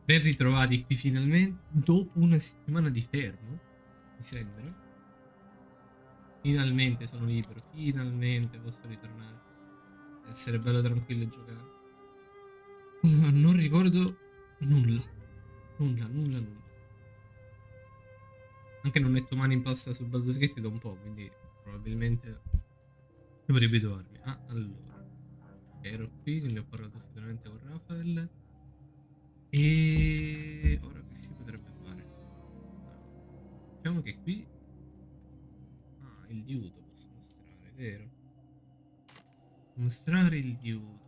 Ben ritrovati qui finalmente, dopo una settimana di fermo, mi sembra. Finalmente sono libero, finalmente posso ritornare. Essere bello tranquillo e giocare. Non ricordo nulla, nulla. Anche non metto mani in pasta su Baldur's Gate da un po', quindi probabilmente devo riabituarmi. Ah, allora. Ero qui, quindi ho parlato sicuramente con Rafael. E ora che si potrebbe fare? Diciamo che qui. Ah, il liuto posso mostrare, vero? Mostrare il liuto.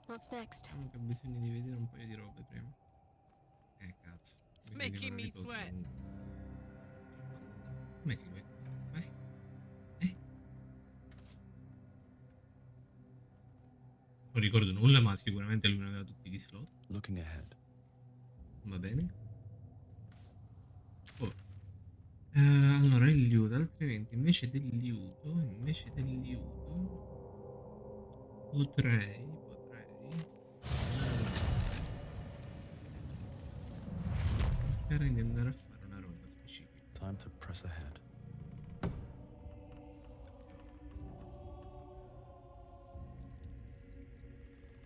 What's next? Diciamo che ho bisogno di vedere un paio di robe prima. Cazzo. Ho bisogno di fare Making un me riposo sweat. comunque. Com'è che vai? Vai. Eh? Non ricordo nulla, ma sicuramente lui non aveva tutti gli slot. Looking ahead. Va bene. Oh. Allora il liuto, altrimenti potrei cercare di andare a fare una roba specifica. Time to press ahead.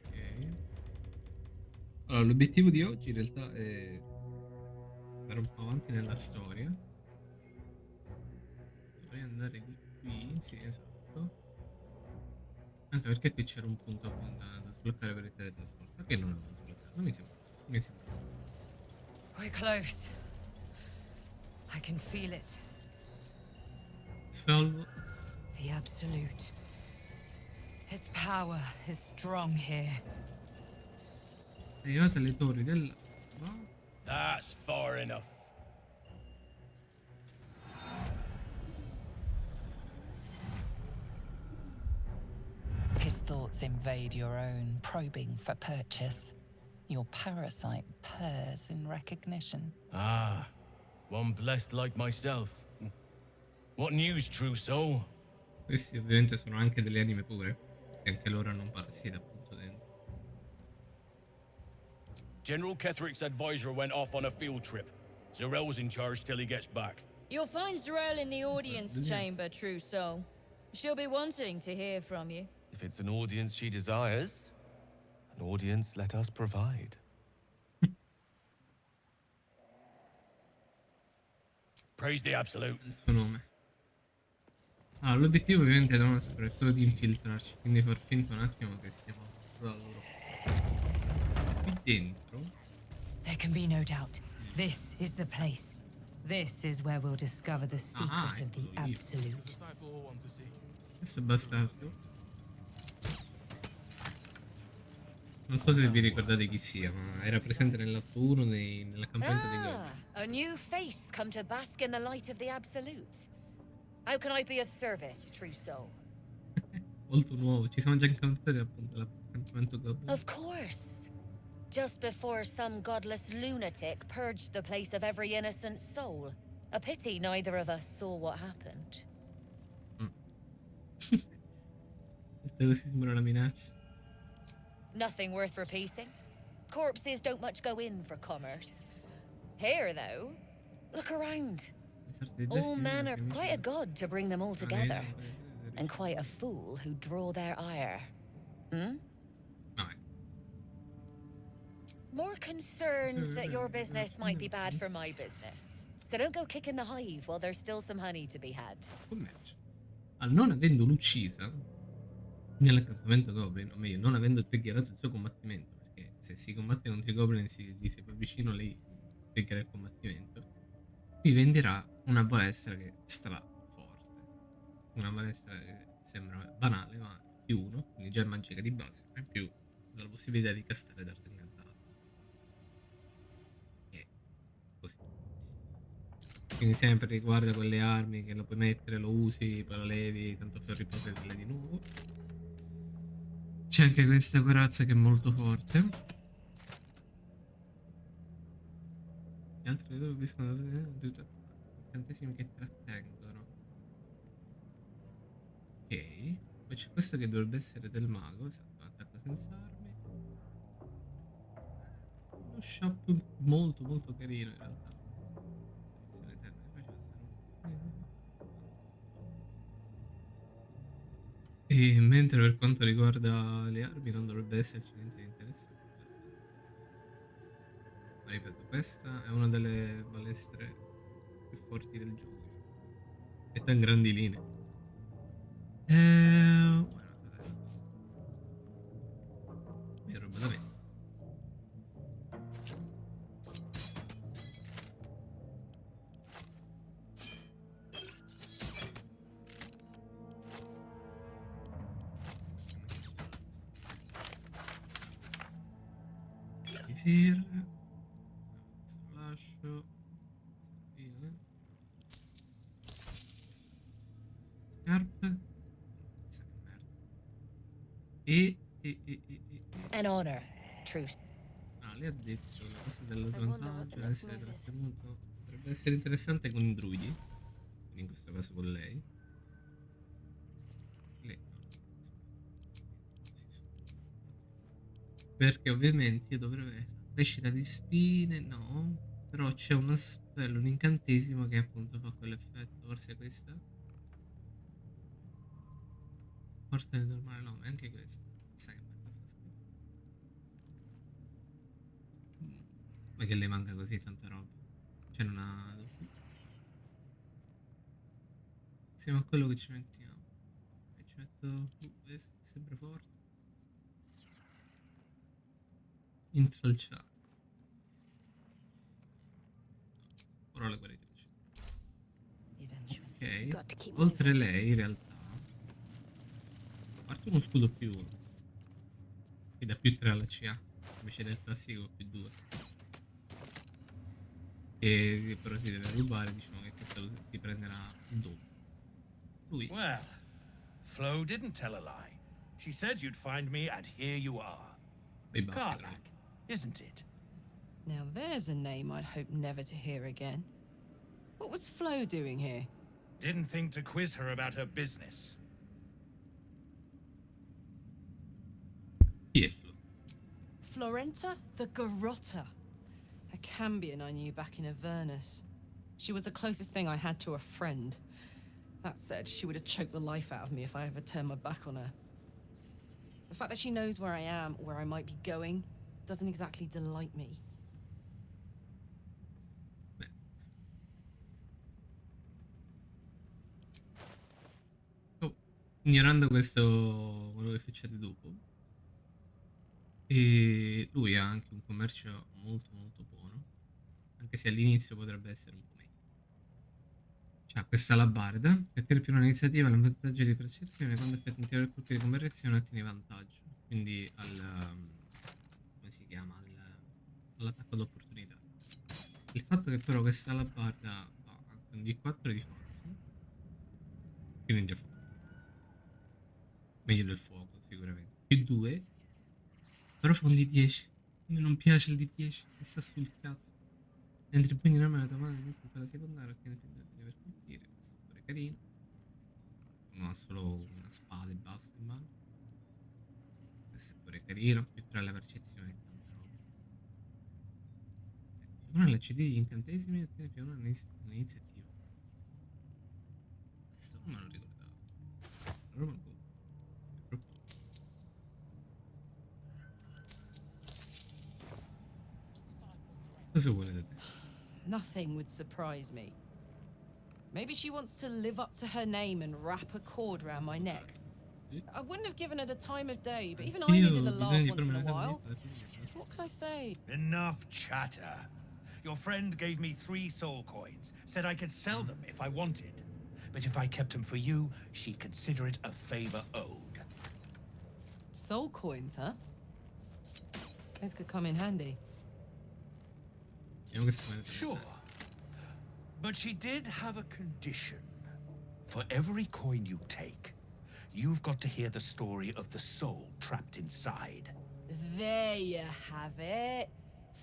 Ok. Allora, l'obiettivo di oggi in realtà è andare un po' avanti nella storia. Dovrei andare di qui, sì, esatto. Anche perché qui c'era un punto da sbloccare per il teletrasporto. Che non avevo sbloccato, mi sembra questo. We're close. I can feel it. Salvo. The Absolute. Its power is strong here. Arrivate alle torri dell'Alba. That's far enough. His thoughts invade your own, probing for purchase. Your parasite purrs in recognition. Ah, one blessed like myself. What news, true soul? Questi ovviamente sono anche delle anime pure, che anche loro hanno un parassita appunto dentro. General Ketherick's advisor went off on a field trip. Zarell's in charge till he gets back. You'll find Zarel in the audience Yes. chamber, true soul. She'll be wanting to hear from you. If it's an audience she desires, an audience let us provide. Praise the Absolute. Il suo nome. Allora, l'obiettivo ovviamente è nostro è quello di infiltrarci, quindi far finta un attimo che stiamo dalla loro parte. Qui dentro. There can be no doubt. This is the place. This is where we'll discover the secret of the eccolo lì. Absolute. Questo è bastardo. Non so se vi ricordate chi sia, ma era presente nell'atto 1 nell'accampamento dei Goblin. A new face come to bask in the light of the Absolute. How can I be of service, true soul? Molto nuovo, ci siamo già incontrati appunto all'accampamento Goblin. Of course. Just before some godless lunatic purged the place of every innocent soul. A pity neither of us saw what happened. Così sembra una minaccia. Nothing worth repeating. Corpses don't much go in for commerce. Here, though, look around. All men are quite a god to bring them all together, and quite a fool who draw their ire. More concerned that your business might be bad for my business. So don't go kicking the hive while there's still some honey to be had. Commercio. Non avendolo uccisa nell'accampamento Goblin, o meglio, non avendo triggerato il suo combattimento, perché se si combatte contro i Goblin gli si va vicino, lei triggera il combattimento. Qui venderà una balestra che è stra forte. Una balestra che sembra banale, ma più uno, quindi già è magica di base, ma in più dà la possibilità di castare d'arte incantata. E così. Quindi sempre riguarda quelle armi che lo puoi mettere, lo usi, poi lo levi, tanto per ripeterle di nuovo. C'è anche questa corazza che è molto forte. Gli altri vedo capiscono incantesimi che trattengono. Ok. Poi c'è questo che dovrebbe essere del mago, esatto, attacco senza armi. uno shop molto molto carino in realtà. E mentre per quanto riguarda le armi non dovrebbe esserci niente di interessante. Ma ripeto, questa è una delle balestre più forti del gioco, diciamo. Detta in grandi linee. È roba da me. Elisir. Questo lo lascio. Scarpe. Questa che merda. E. An honor, truth. Ah, lei ha detto che la cosa dello svantaggio deve essere trattenuto. Potrebbe essere interessante con i druidi. Quindi in questo caso con lei. Perché ovviamente io dovrei avere crescita di spine, no. Però c'è uno spello, un incantesimo che appunto fa quell'effetto. Forse è questa? Forse è normale, no, ma è anche questa. Sai che merda sta scritto. Ma che le manca così tanta roba. Cioè non ha. Siamo a quello che ci mettiamo. E ci metto. Questo è sempre forte. Intralciare. Ora le guarite. Ok. Oltre lei in realtà. A parte uno scudo più 1. Che dà più 3 alla CA. Invece del classico più 2. E però si deve rubare, diciamo che questo si prenderà dopo. Lui. Well, Flo didn't tell a lie. She said you'd find me, and here you are. Karlak, isn't it? Now there's a name I'd hope never to hear again. What was Flo doing here? Didn't think to quiz her about her business. Chi è Flo? Florenta the Garotta. A Cambion I knew back in Avernus. She was the closest thing I had to a friend. That said, she would have choked the life out of me if I ever turned my back on her. The fact that she knows where I am, where I might be going, doesn't exactly delight me. Oh, ignorando questo, quello che succede dopo. E lui ha anche un commercio molto molto buono. Anche se all'inizio potrebbe essere un po' meglio. C'ha questa alabarda che ottiene più un'iniziativa e un vantaggio di percezione quando effettui un tiro del colpo di conversione ottieni vantaggio. Quindi come si chiama? All'attacco d'opportunità. Il fatto che però questa alabarda va anche un D4 di forza. Quindi già meglio del fuoco sicuramente. Più 2. Però fa un D10. A me non piace il D10, mi sta sul cazzo. Mentre il pugno in arma nella tua mano in quella secondaria ottiene più 2 per colpire. Questo è pure carino. Non ha solo una spada e basta in mano. Questo è pure carino. Più 3 alla percezione e tanta roba. Più 1 all'ACD degli incantesimi ottiene più 1 all'iniziativa. Questo non me lo ricordavo. Allora me lo compro. Cosa vuole da te? Nothing would surprise me. Maybe she wants to live up to her name and wrap a cord around my neck. I wouldn't have given her the time of day, but even I needed a laugh once in a while. What can I say? Enough chatter. Your friend gave me 3 soul coins, said I could sell them if I wanted. But if I kept them for you, she'd consider it a favor owed. Soul coins, huh? Those could come in handy. Sure. But she did have a condition. For every coin you take, you've got to hear the story of the soul trapped inside. There you have it.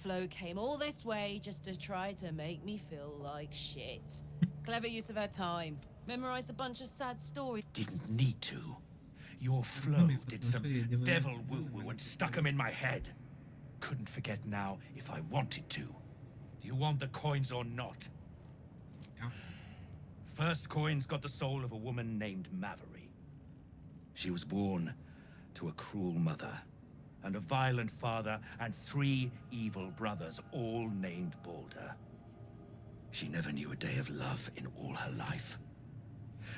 Flo came all this way just to try to make me feel like shit. Clever use of her time. Memorized a bunch of sad stories. Didn't need to. Your Flo did some devil woo-woo and stuck 'em in my head. Couldn't forget now if I wanted to. Do you want the coins or not? Yeah. First coin's got the soul of a woman named Maveri. She was born to a cruel mother and a violent father and 3 evil brothers, all named Baldur. She never knew a day of love in all her life.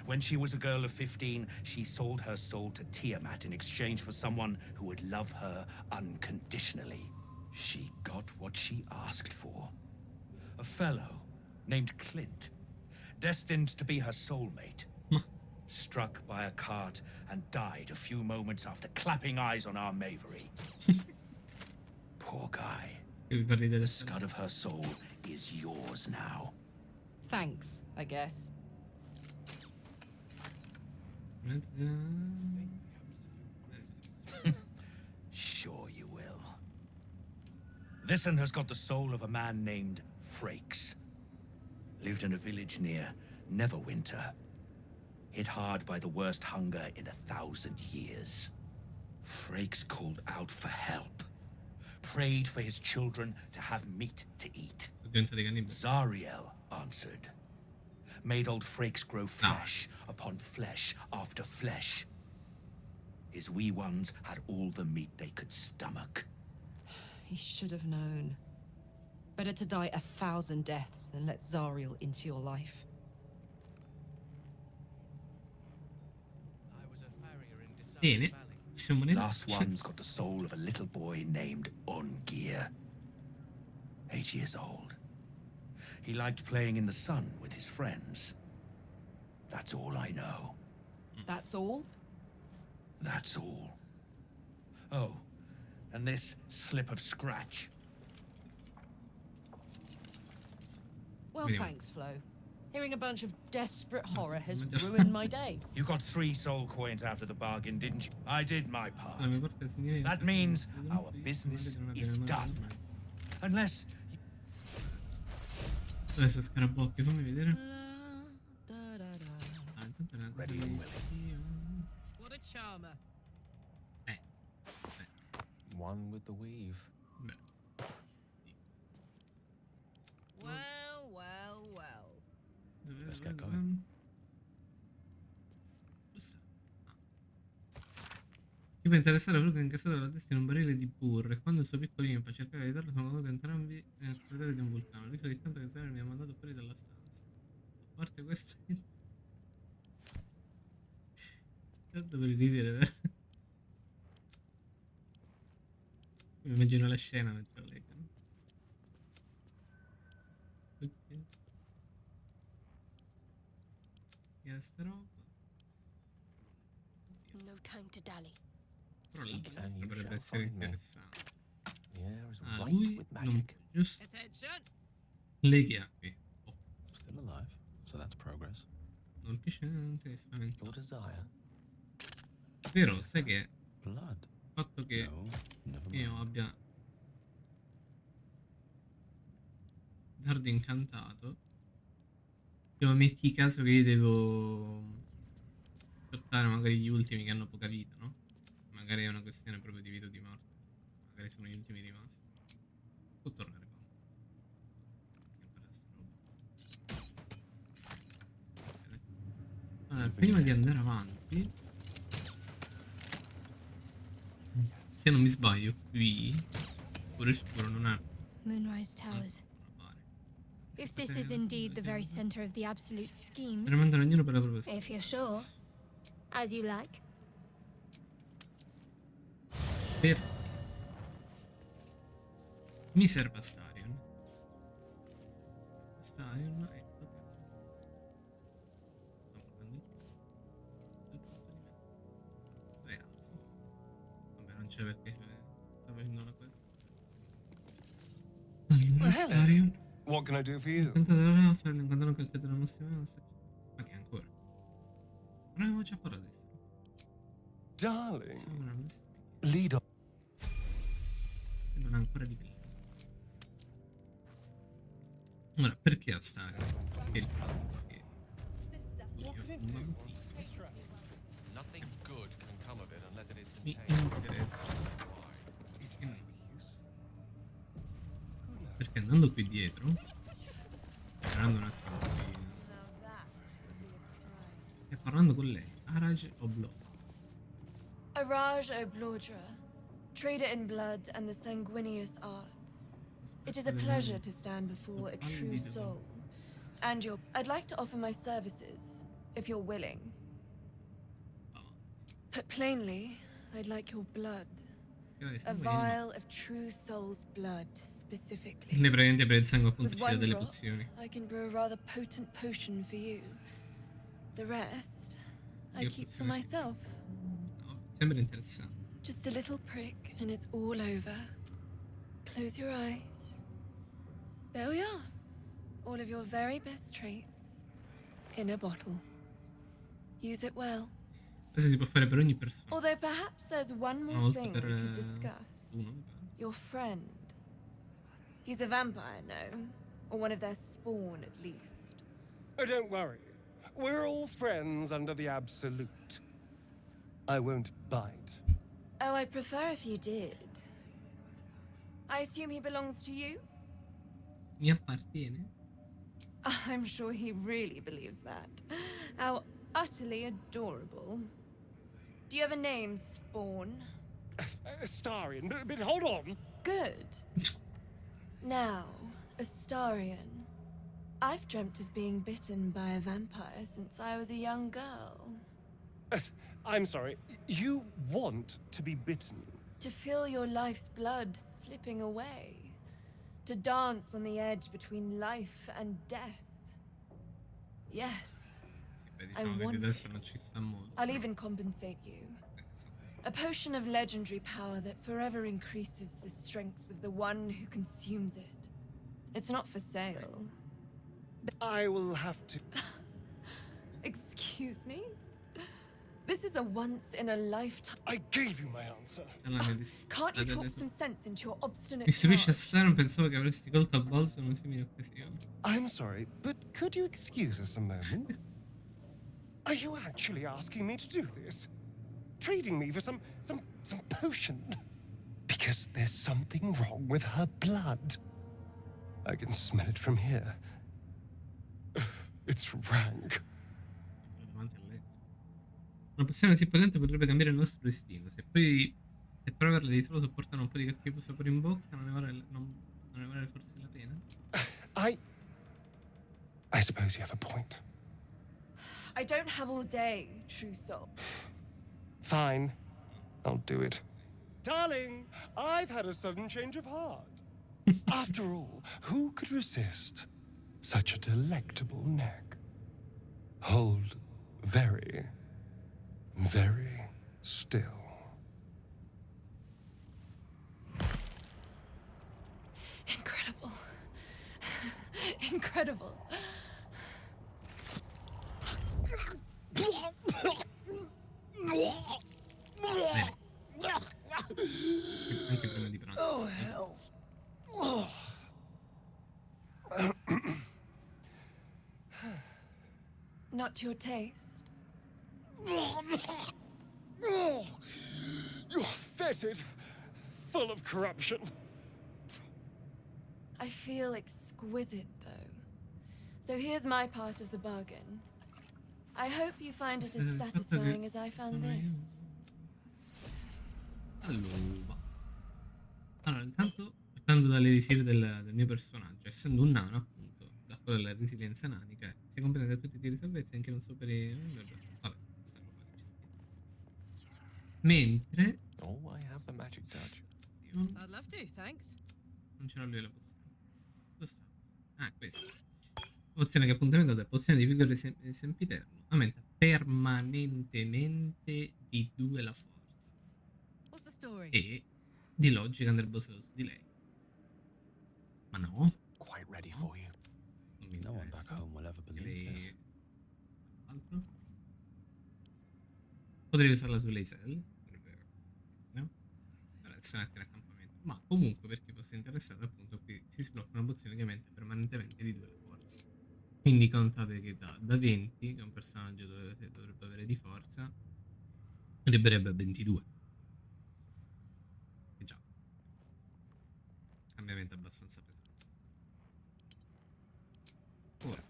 When she was a girl of 15, she sold her soul to Tiamat in exchange for someone who would love her unconditionally. She got what she asked for. A fellow named Clint, destined to be her soulmate, struck by a cart and died a few moments after clapping eyes on our Maveri. Poor guy. The scud of her soul is yours now. Thanks, I guess. Sure you will. This one has got the soul of a man named Frakes. Lived in a village near Neverwinter. Hit hard by the worst hunger in 1,000 years. Frakes called out for help. Prayed for his children to have meat to eat. Zariel answered. Made old Frakes grow flesh upon flesh after flesh. His wee ones had all the meat they could stomach. He should have known. Better to die 1,000 deaths than let Zariel into your life. Bene. Last one's got the soul of a little boy named Ungir. 8 years old. He liked playing in the sun with his friends. That's all I know. That's all? That's all. Oh, and this slip of scratch. Well, Anyway. thanks, Flo. Hearing a bunch of desperate horror has ruined my day. You got 3 soul coins out of the bargain, didn't you? I did my part. That means our business is done. Unless... Adesso scarabocchio, fammi vedere. Ready and willing. What a charmer. One with the weave. Beh, Well, well, well. Let's get going. Chi può interessare quello che ha incassato la testa in un barile di burro e quando il suo piccolino per cercare di aiutarlo sono caduti entrambi nel cratere di un vulcano. Riso di tanto che Zara mi ha mandato fuori dalla stanza. A parte questo... Tanto per ridere, vero? Mi immagino la scena mentre lo leggono. Ok. Che sta roba? No time to dally. Però la Seek bellezza and you potrebbe shall essere find me. interessante. The air is Ah, ripe lui with non magic. giusto. Attention! Lei che ha qui? Oh, Still alive, so that's progress. non capisce niente di Your spaventato. desire? Però sai che il Blood. fatto che No, never io mind. abbia dardo incantato, tipo metti caso che io devo aspettare magari gli ultimi che hanno poca vita, no? Magari è una questione proprio di vita o di morte. Magari sono gli ultimi rimasti. Può tornare qua. Imparare sta roba. Bene. Allora, prima di andare avanti, se non mi sbaglio, qui pure sicuro non è Moonrise Towers. pare. If this is indeed the very center of the absolute schemes, Per mandare ognuno per la propria strada. if you're sure, as you like. Per mi serve Astarion. Astarion e potenza stessa. Sto morendo tutto questo livello. Ragazzi. Vabbè, non c'è perché sto facendo una questa. Allora, Astarion. What can I do for you? Incantato dalla Rafa, l'incantato che chiede la nostra ma che ancora? Non avevo già parlato di questo. Darling, lead on. E non è ancora livello. Ora, perché Astarion? Perché il fatto che io un bambino Nothing good can come of it unless it is mi contained. interessa. E non Perché andando qui dietro, parlando un attimo e parlando con lei, Araj o Blood. Araj o Blodra, trader in blood and the sanguineous arts. It is a pleasure to stand before a true soul. And I'd like to offer my services, if you're willing. Put plainly, I'd like your blood. A vial of true soul's blood, specifically. Praticamente per il sangue appunto With ci dà one delle drop, pozioni. I can brew a rather potent potion for you. The rest, I keep for myself. No, sembra interessante. Just a little prick and it's all over. Close your eyes. There we are. All of your very best traits in a bottle. Use it well. Questo si può fare per ogni persona. Although perhaps there's one Una more volta thing per we could discuss. uno, mi pare. Your friend. He's a vampire, no? Or one of their spawn, at least. Oh, don't worry. We're all friends under the absolute. I won't bite. Oh, I'd prefer if you did. I assume he belongs to you? Mi appartiene? I'm sure he really believes that. How utterly adorable. Do you have a name, Spawn? Astarion, but hold on. Good. Now, Astarion. I've dreamt of being bitten by a vampire since I was a young girl. I'm sorry. You want to be bitten? To feel your life's blood slipping away. To dance on the edge between life and death. Yes. I want it. I'll even compensate you. A potion of legendary power that forever increases the strength of the one who consumes it. It's not for sale. I will have to... Excuse me? This is a once-in-a-lifetime... I gave you my answer. Can't you talk some sense into your obstinate Mi stupisce heart? assai, non pensavo che avresti colto a balzo in una simile occasione. I'm sorry, but could you excuse us a moment? Are you actually asking me to do this? Trading me for some potion? Because there's something wrong with her blood. I can smell it from here. It's rank. Una pozione così potente potrebbe cambiare il nostro destino. Se per averla devi solo sopportare un po' di cattivo sapore in bocca, non ne vale forse la pena? I suppose you have a point. I don't have all day, true soul. Fine. I'll do it. Darling, I've had a sudden change of heart. After all, who could resist such a delectable neck? Hold very, very still. Incredible. Incredible. Anche prima di pranzo. Oh, hells. Oh. Not to your taste. Oh, you're fetid, full of corruption. I feel exquisite, though. So here's my part of the bargain. I hope you find it as satisfying as I found this. Allora, intanto, partendo dall'elisir del mio personaggio, essendo un nano, appunto, da quello della resilienza nanica, si completa tutti i tiri di salvezza anche non superi... Vabbè, questa roba che c'è scritto. Mentre... Oh, I have the magic touch. I'd love to, thanks. Non c'era lui la pozione. Dove sta? Ah, questa. Pozione che appunto mi ha dato è pozione di vigore sempiterno. Aumenta permanentemente di 2 la forza. What's the story? E di logica nervosa su di lei. Ma no. Quite ready for you. Non mi No one back interessa. home will ever believe this. Altro? Potrei usarla su Leisel. No? Per essere anche l'accampamento. Ma comunque, per chi fosse interessato, appunto, qui si sblocca una pozione che aumenta permanentemente di 2 la forza. Quindi contate che da 20, che un personaggio dovrebbe avere di forza, arriverebbe a 22. E già. Cambiamento abbastanza pesante. Ora,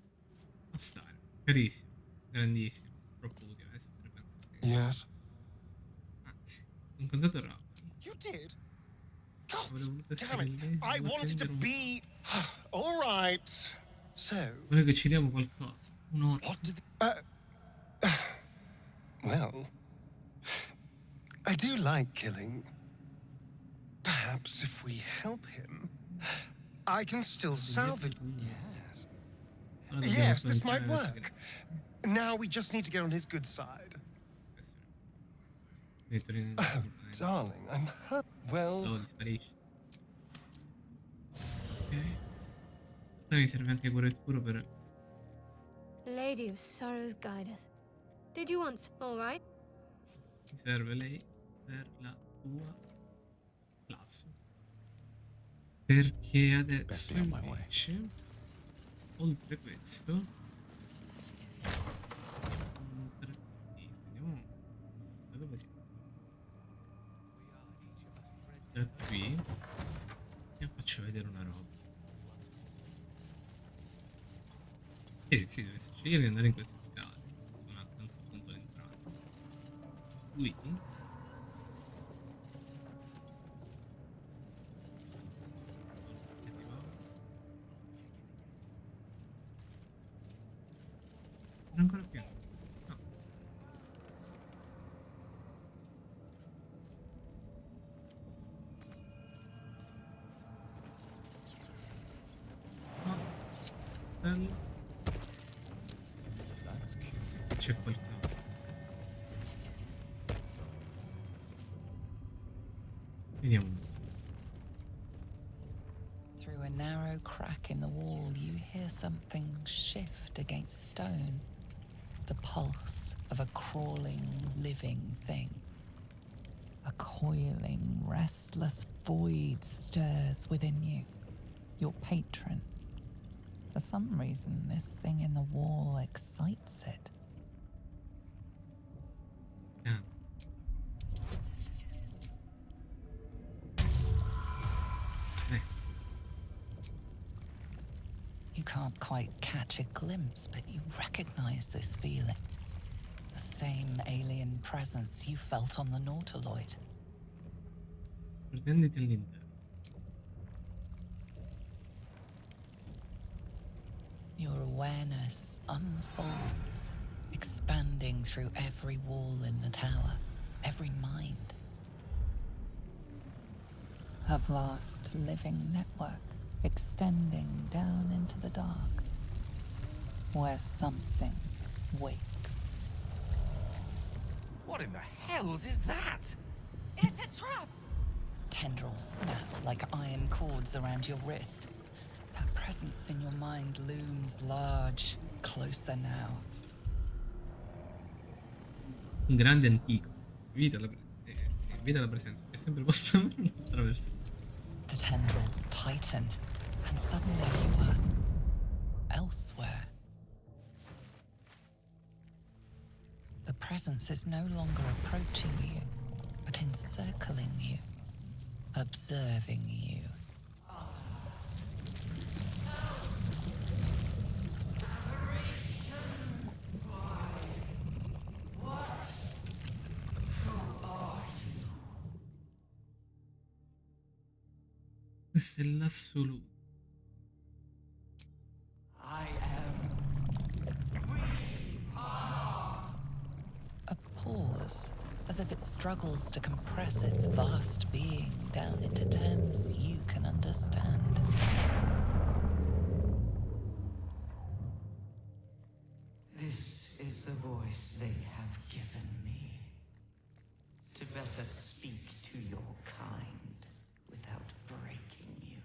a stare. Carissimo, grandissimo, troppo utile. Adesso sarebbe anche... Yes? Anzi, ho incontrato Rafa. You did? Avrei God voluto damn essere it. lì, I volevo wanted to stringere un... be... All right. So... Volevo che ci diamo qualcosa. Un'ora. What did... well... I do like killing. Perhaps if we help him, I can still salvage... Yes. Yes, this might work. Now we just need to get on his good side. Oh, darling, I'm hurt. Well... No, disparisce. Ok. Mi serve anche cuore scuro per... Lady of Sorrows, guide us. Did you want... All right. Mi serve lei per la tua classe. Perché adesso invece, oltre questo, vediamo da dove siamo. Da qui e faccio vedere una roba. Sì, deve scegliere di andare in queste scale. Sono un altro punto di entrata. Qui ancora più. No. Bello. C'è qualcosa. Vediamo un po'. Through a narrow crack in the wall, you hear something shift against stone. The pulse of a crawling, living thing. A coiling, restless void stirs within you. Your patron. For some reason, this thing in the wall excites it. Yeah. You can't quite catch a glimpse, but you recognize this feeling. The same alien presence you felt on the Nautaloid. Prenditi all'interno. Your awareness unfolds, expanding through every wall in the tower, every mind. A vast living network extending down into the dark, where something wakes. What in the hells is that? It's a trap! Tendrils snap like iron cords around your wrist. That presence in your mind looms large, closer now. Un grande antico. Evita la presenza. È sempre posto attraverso. The tendrils tighten, and suddenly you are elsewhere. The presence is no longer approaching you, but encircling you, observing you. Questo è l'assoluto. A pause, as if it struggles to compress its vast being down into terms you can understand. This is the voice they have given me, to better speak to your kind without breaking you.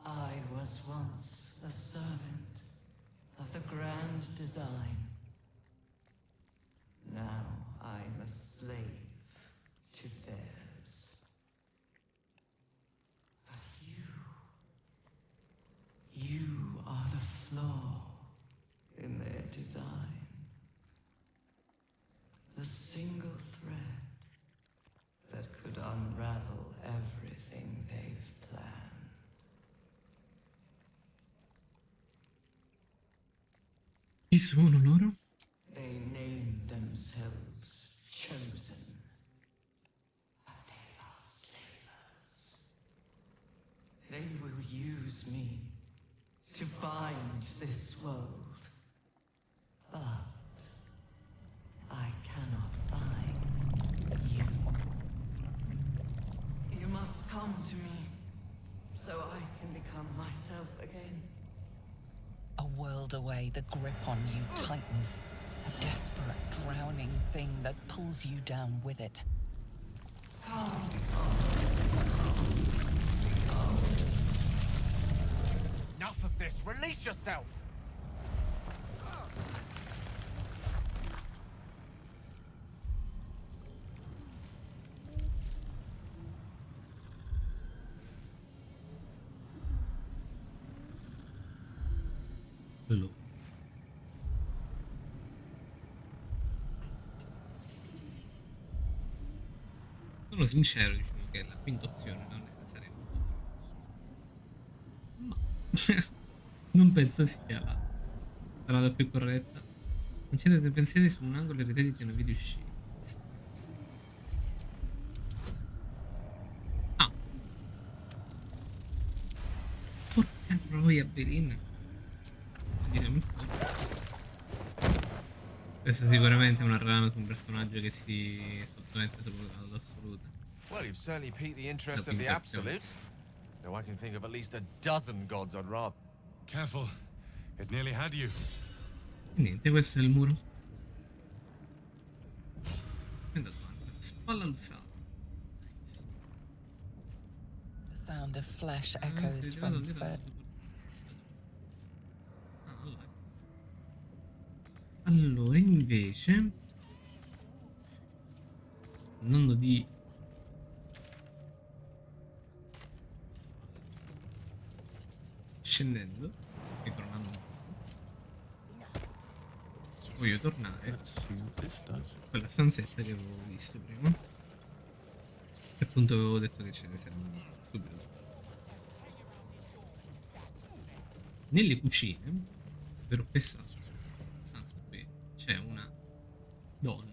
I was once a servant of the grand design. Now I'm a slave to theirs. But you are the flaw in their design. The single thread that could unravel everything they've planned. Chi sono loro? They name themselves chosen. But they are slavers. They will use me to bind this world. But I cannot bind you. You must come to me so I can become myself again. A world away, the grip on you tightens. A desperate, drowning thing that pulls you down with it. Enough of this! Release yourself! Allora. Sono sincero, diciamo che la quinta opzione non sarebbe ma non penso sia la strada più corretta. Concentrate i pensieri su un angolo e riteniti una video uscita. Ah, porca troia, Belin. Questa sicuramente è una rana su un personaggio che si sottomette all'assoluta. Well, you've certainly piqued the interest of the absolute. Though I can think of at least a dozen gods I'd rather. Careful, it nearly had you. E niente, questo è il muro. È andato avanti. Spalla lusata. Nice. The sound of flesh echoes from Allora, invece, andando di scendendo e tornando giù, voglio tornare quella stanzetta che avevo visto prima, che appunto avevo detto che ce ne saranno subito dopo. Nelle cucine, ovvero questa stanza qui, c'è una donna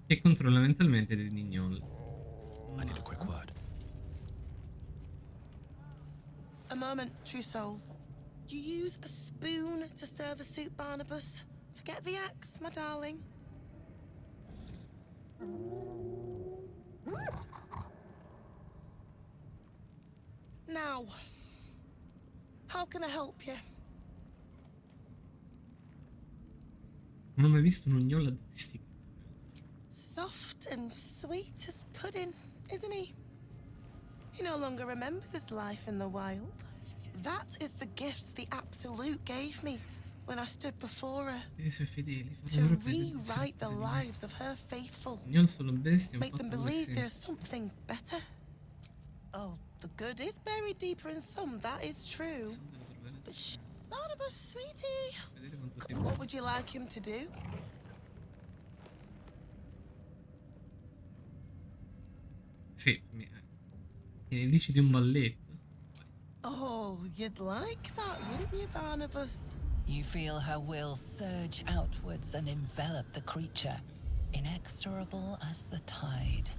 che controlla mentalmente dei nignoli. I need a quick word. A moment, true soul. You use a spoon to stir the soup, Barnabas. Forget the axe, my darling. Now, how can I help you? Non ho mai visto un gnollo addomesticato. Soft and sweet as pudding, isn't he? He no longer remembers his life in the wild. That is the gift the Absolute gave me when I stood before her. To rewrite the lives of her faithful. Make them believe there's something better. Oh, the good is buried deeper in some, that is true. But Barnabas, sweetie, what would you like him to do? Sì, mi dici di un balletto. Oh, you'd like that, wouldn't you, Barnabas? You feel her will surge outwards and envelop the creature, inexorable as the tide.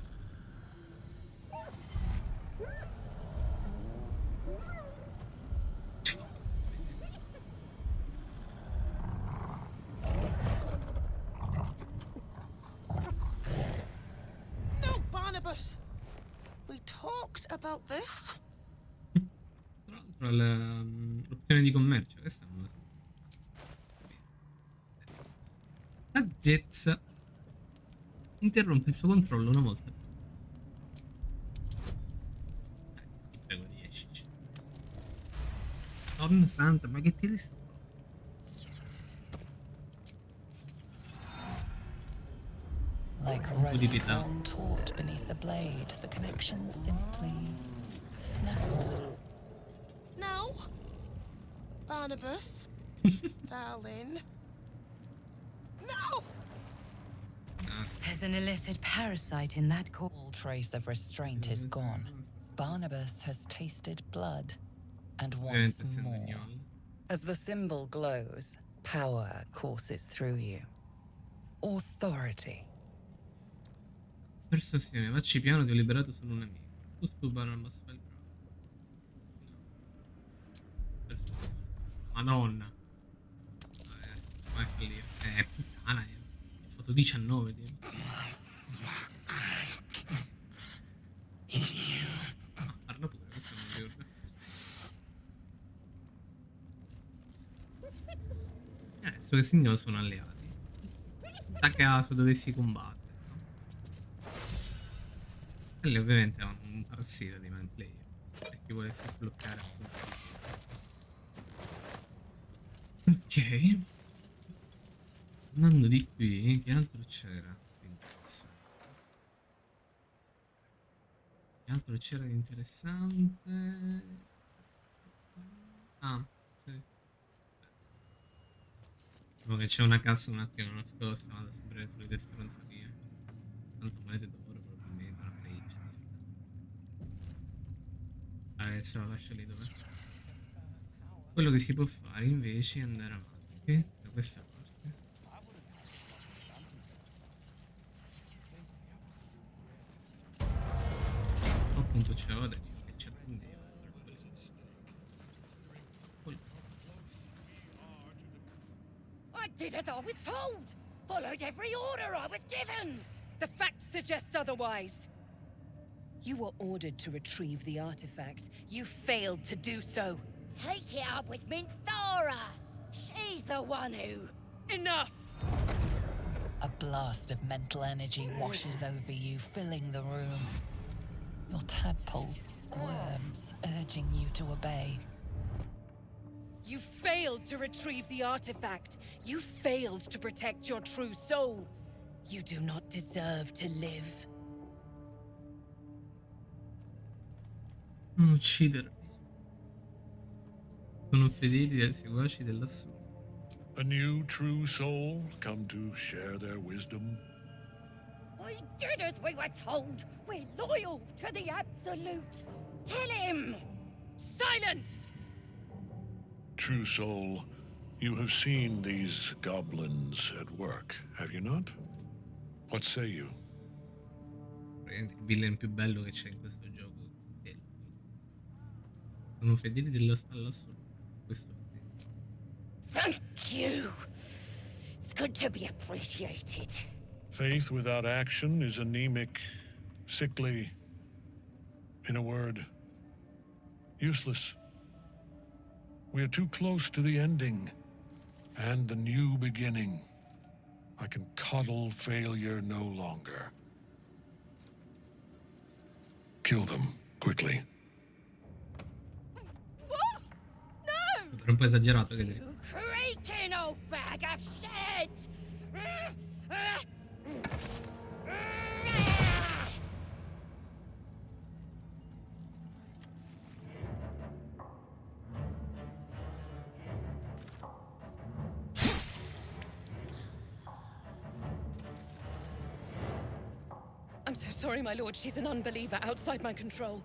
No, Barnabas! We talked about this. Tra l'altro l'opzione di commercio, questa non la so. Saggezza. Interrompe il suo controllo una volta. Ti prego, riescici. Donna santa, ma che tiri sta? Like rope drawn taut beneath the blade, the connection simply snaps. No, Barnabas, darling. No! There's an illithid parasite in that core. All trace of restraint is gone. Barnabas has tasted blood and wants more. As the symbol glows, power courses through you. Authority. Persuasione, facci piano, ti ho liberato solo un amico. Tu stupano non basta il bravo. No. Persuasione. Madonna. Vai a fallire. Puttana, ho fatto 19, tipo. Parla pure, questo non mi ricordo. Adesso che signori sono alleati. Da caso dovessi combattere, no? E lì ovviamente è un parassita di main player. Per chi volesse sbloccare appunto. Ok. Andando di qui, che altro c'era di interessante? Che altro c'era di interessante? Ah, sì. Tipo che c'è una cassa un attimo nascosta, ma da sempre le solite stronzatine. Tanto monete d'oro probabilmente, una freccia, niente. Adesso la lascio lì dov'è. Quello che si può fare invece è andare avanti da questa parte. Appunto c'avevo detto che ci attendeva. I did as I was told. Followed every order I was given. The facts suggest otherwise. You were ordered to retrieve the artifact. You failed to do so. Take it up with Minthara. She's the one who... Enough! A blast of mental energy washes over you, filling the room. Your tadpoles squirms, urging you to obey. You failed to retrieve the artifact. You failed to protect your true soul. You do not deserve to live. Non uccidermi. Sono fedeli ai seguaci dell'assoluto. A new true soul come to share their wisdom. We did as we were told. We're loyal to the Absolute. Tell him! Silence! True soul, you have seen these goblins at work, have you not? What say you? Il villain più bello che c'è in questo gioco. Sono fedeli all'assoluto. Questo è. Thank you. It's good to be appreciated. Faith without action is anemic, sickly, in a word, useless. We are too close to the ending and the new beginning. I can coddle failure no longer. Kill them, quickly. What? No! Era un po' esagerato, che dire. You creaking old bag of shit! I'm so sorry, my lord. She's an unbeliever outside my control.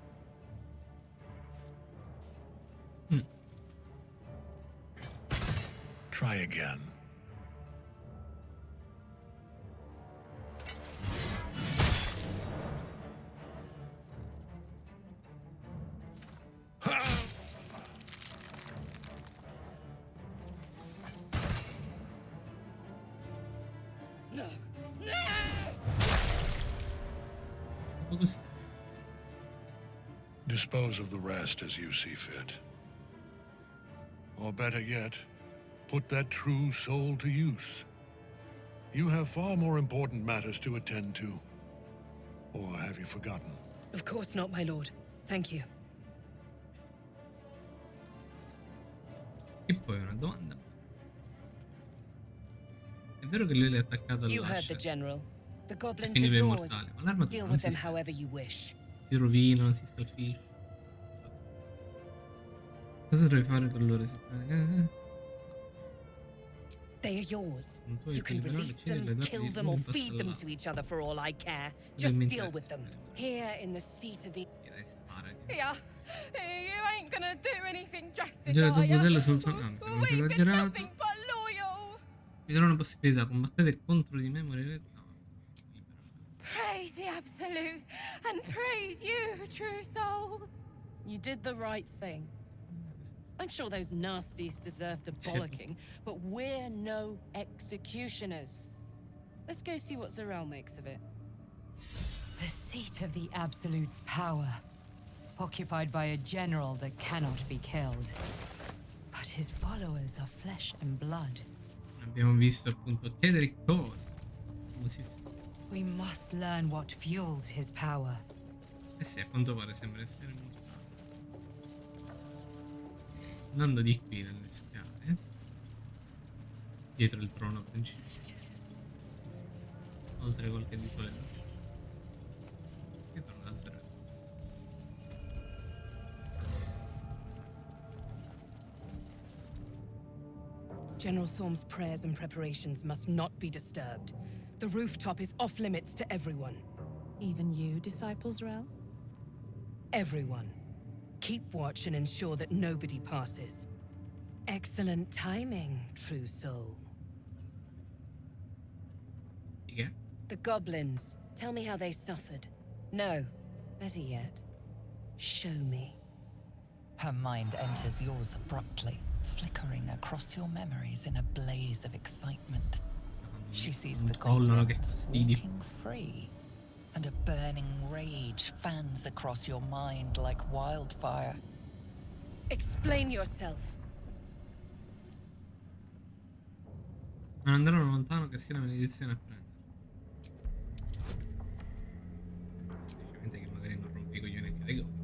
Try again. No! Così. Dispose of the rest as you see fit. Or better yet, put that true soul to use. You have far more important matters to attend to. Or have you forgotten? Of course not, my lord. Thank you. E poi una domanda. È vero che lui l'ha attaccato You heard the all'ascia? general. The goblins Quindi are lui è yours. immortale, ma l'armatura Deal non with si them spezza. however you wish. Si rovina, non si scalfisce. Cosa dovrei fare con loro? They are yours. Non You can release them, kill them, or feed them to each other for all I care. Just deal with them. Here in the seat of the... Yeah, you ain't gonna do anything drastic, Già are tuo fratello sul ya? We've been nothing but loyal. Mi darò una possibilità, combattete contro di me, morirete. No. Praise the Absolute, and praise you, true soul. You did the right thing. I'm sure those nasties deserved a bollocking, but we're no executioners. Let's go see what Zarel makes of it. The seat of the Absolute's power, occupied by a general that cannot be killed. But his followers are flesh and blood. Abbiamo visto appunto chiedere cosa. We must learn what fuels his power. Eh sì, a quanto pare sembra essere mortale. Andando di qui nelle scale, dietro il trono principale, oltre qualche visuale, e torna a zero. General Thorm's prayers and preparations must not be disturbed. The rooftop is off limits to everyone. Even you, Disciple Zarel? Everyone. Keep watch and ensure that nobody passes. Excellent timing, true soul. Yeah. The goblins. Tell me how they suffered. No. Better yet, show me. Her mind enters yours abruptly, flickering across your memories in a blaze of excitement. She sees the goblins walking free, and a burning rage fans across your mind like wildfire. Explain yourself. Non andranno lontano che sia la benedizione a prendere. Semplicemente che magari non rompi i coglioni anche dei goblin.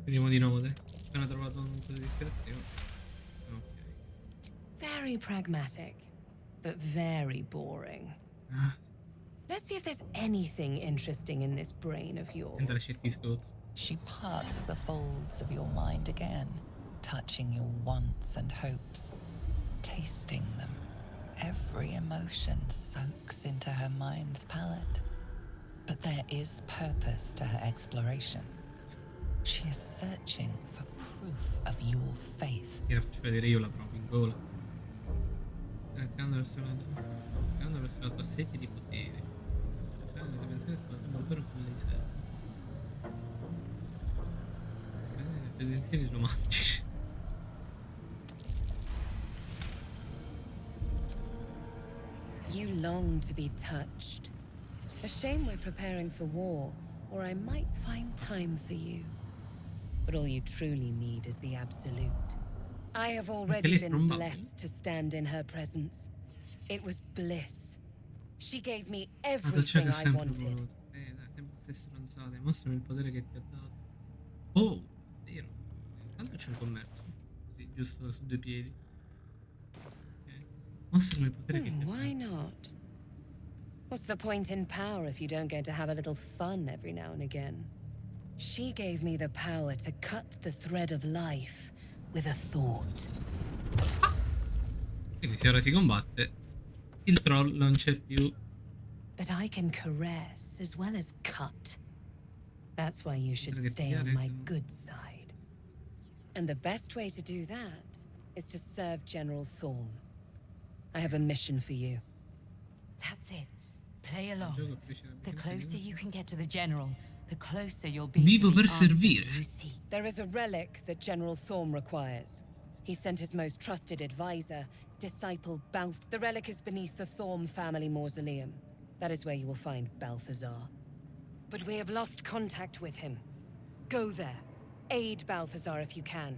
Vediamo di nuovo, dai. Appena trovato un po' di ispirazione. Ok. Very pragmatic, but very boring. Ah. Let's see if there's anything interesting in this brain of yours. Entra certi scozzi. She parts the folds of your mind again, touching your wants and hopes, tasting them. Every emotion soaks into her mind's palette. But there is purpose to her exploration. She is searching for proof of your faith. Io la faccio vedere io la provo in gola. Tirando verso la tua sete di potere. Le tue pensioni scontano ancora con Elisir. I tuoi pensieri romantici. You long to be touched. A shame we're preparing for war, or I might find time for you. But all you truly need is the Absolute. I have already been blessed to stand in her presence. It was bliss. She gave me everything I wanted. Sempre stesse stronzate. Mostrami il potere che ti ha dato. Oh, vero. Intanto c'è un commercio. Così, giusto su due piedi. Okay. Mostrami il potere che ti ha dato. Why not? What's the point in power if you don't get to have a little fun every now and again? She gave me the power to cut the thread of life with a thought. Quindi se ora si combatte, il troll non c'è più. But I can caress as well as cut. That's why you should stay on my good side. And the best way to do that is to serve General Thorm. I have a mission for you. That's it. Play along. The closer you can get to the general, the closer you'll be. Vivo per servire. There is a relic that General Thorm requires. He sent his most trusted advisor, disciple Balth. The relic is beneath the Thorm family mausoleum. That is where you will find Balthazar. But we have lost contact with him. Go there, aid Balthazar if you can,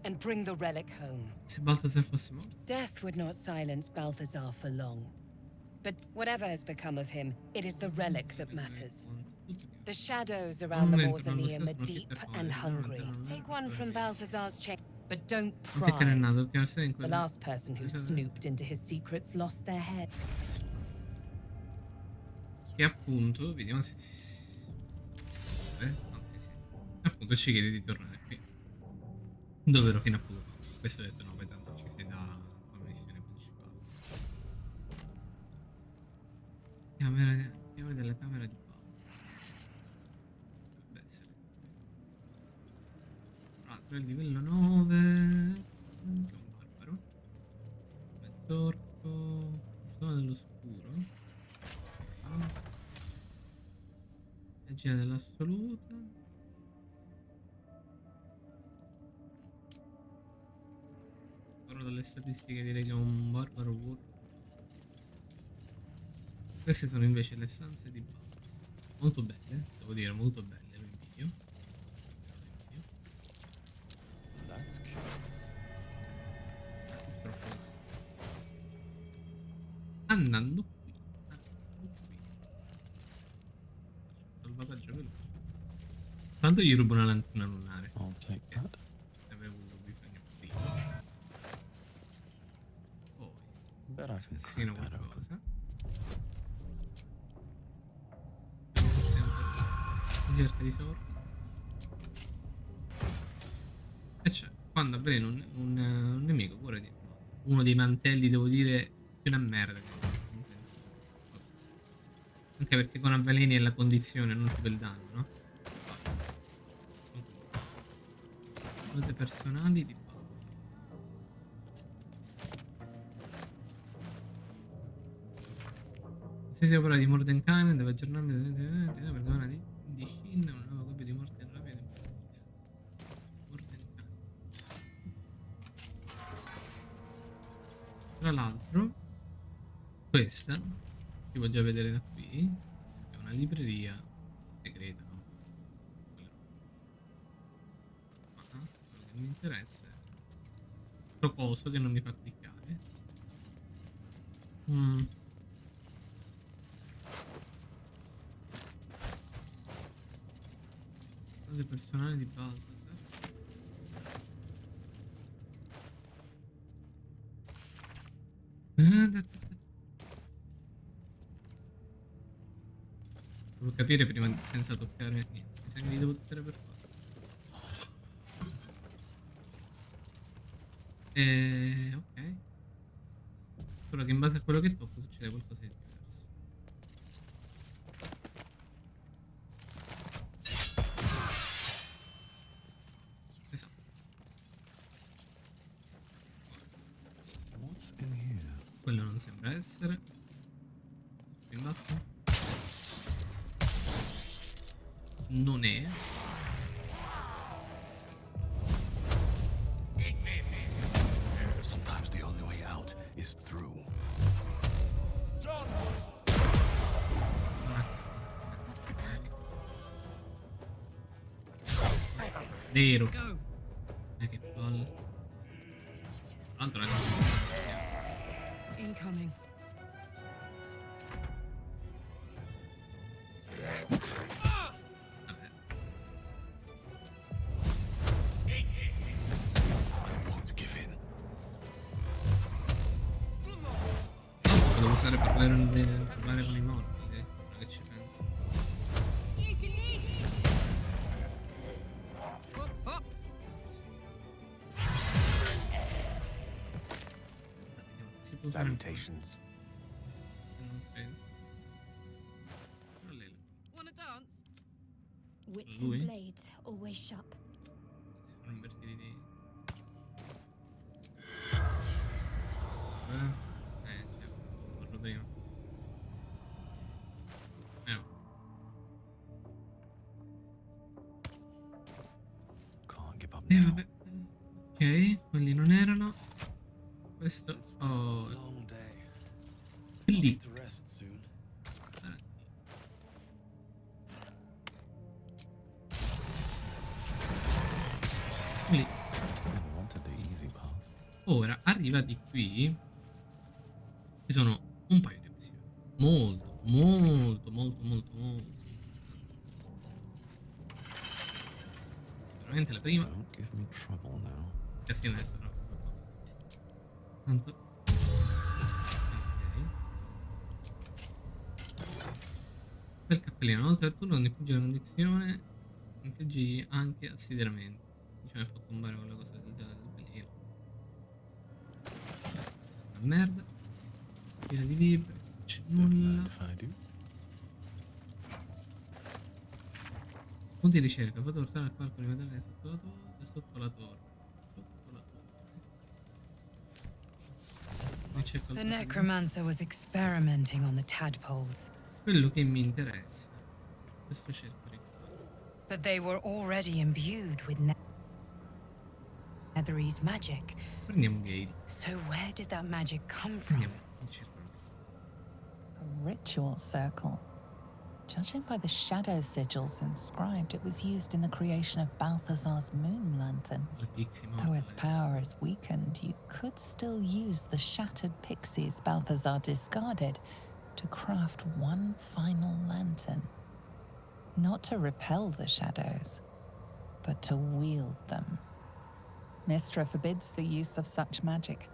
and bring the relic home. Se Balthazar fosse morto. Death would not silence Balthazar for long. But whatever has become of him, it is the relic that matters. The shadows around the mausoleum are deep and hungry. Take one from Balthazar's chain, but don't pry. The last person who snooped into his secrets lost their head. E appunto, vediamo se ok, sì. Appunto ci chiede di tornare qui. Dove ero fino a poco fa. Questo ho detto no, poi tanto ci sei da come missione principale. Chiave della camera di Baldur. Dovrebbe essere. Tra l'altro è il livello 9. Che è un barbaro. Mezzorco. Persona dell'oscuro. Magia dell'assoluta. Però dalle statistiche direi che è un barbaro War. Queste sono invece le stanze di Baldur. Molto belle, devo dire, molto belle, lo invidio. Purtroppo sì. Andando qui. Salvataggio veloce. Tanto gli rubo una lanterna lunare. Ne avevo avuto bisogno prima. Poi assassino qualcosa. Cerca di sorte. E c'è. Quando avveleno un nemico, pure di uno dei mantelli, devo dire, più una merda. Non penso. Anche perché con avveleni è la condizione, non tipo il danno, no? Note personali di Baldur. Qualsiasi opera di Mordenkainen deve aggiornarmi perché una di Shin, una nuova copia di Morten rapida e improvvisa. Mordenkainen. Tra l'altro, questa si può già vedere da qui. È una libreria segreta, no? Quello che mi interessa è questo coso che non mi fa cliccare. Cose personali di Balthasar. Devo capire prima senza toccare niente. Mi sa che li devo toccare per forza. Ok. Solo che in base a quello che tocco succede qualcosa di diverso. Esatto. Quello non sembra essere. In basso. Non è. Sometimes the only way out is through. Vero. Che palle. Tra l'altro la Incoming. devo usare per parlare con i morti, ora che ci penso. Salutations. Non credo. Però lei Wanna dance? Wits Lui? and blades, always sharp. sono invertiti di... cioè, parlo prima. No. Vabbè. Ok, quelli non erano. Questo... Oh... Lì. Lì. Ora, arrivati qui, ci sono un paio di opzioni. Molto. Sicuramente la prima. Che a sinistra, no? Tanto. Quel cappellino, una volta per turno, quando infligge una condizione, infliggi anche assediamento. mi fa tombare quella cosa del pelino. Una merda. Piena di libri, non c'è nulla. Punti di ricerca, fate portare al parco di metalli sotto la torre. Sotto la torre. Sotto la torre. The necromancer was experimenting on the tadpoles. Quello che mi interessa. Questo cerco di fare. But they were already imbued with Nethery's magic. Prendiamo Gale. So where did that magic come from? A ritual circle. Judging by the shadow sigils inscribed, it was used in the creation of Balthazar's moon lanterns. Though its power is weakened, you could still use the shattered pixies Balthazar discarded to craft one final lantern. Not to repel the shadows, but to wield them. Mystra forbids the use of such magic.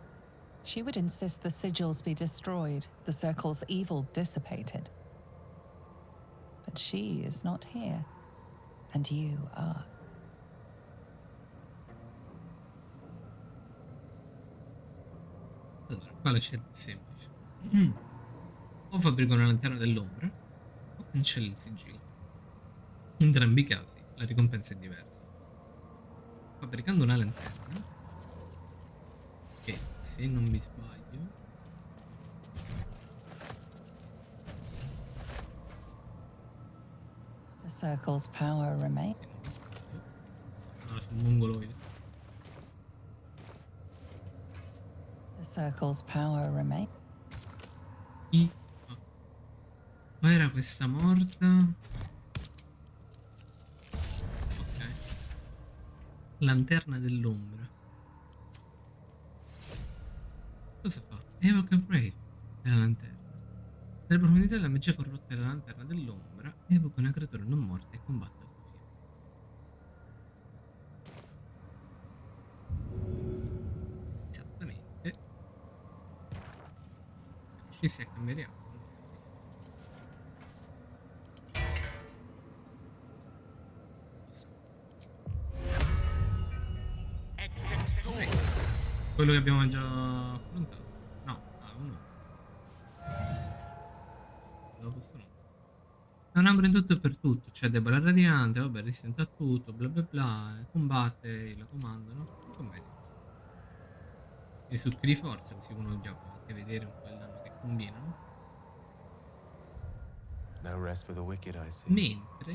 She would insist the sigils be destroyed, the circle's evil dissipated. But she is not here, and you are. Allora, qua la scelta è semplice. O fabbrico una lanterna dell'ombra, o cancello il sigillo. In entrambi i casi, la ricompensa è diversa. Fabbricando una lanterna, che se non mi sbaglio The circle's power remains. allora sul mongoloide. The circle's power remains. Ma era questa morta? Ok. Lanterna dell'ombra. Cosa fa? Evoca Brave della lanterna. Nelle profondità della magia corrotta della lanterna dell'ombra, evoca una creatura non morta e combatte al suo fianco. Esattamente. Ci si cambiamo. Quello che abbiamo già affrontato. No, uno. È un ambro in tutto e per tutto, cioè debole al radiante, vabbè, resistente a tutto, bla bla bla, combatte, la comanda, no? Com'è? I succhi di forza, così uno già può anche vedere un po' il danno che combinano. No rest for the wicked, I see. Mentre...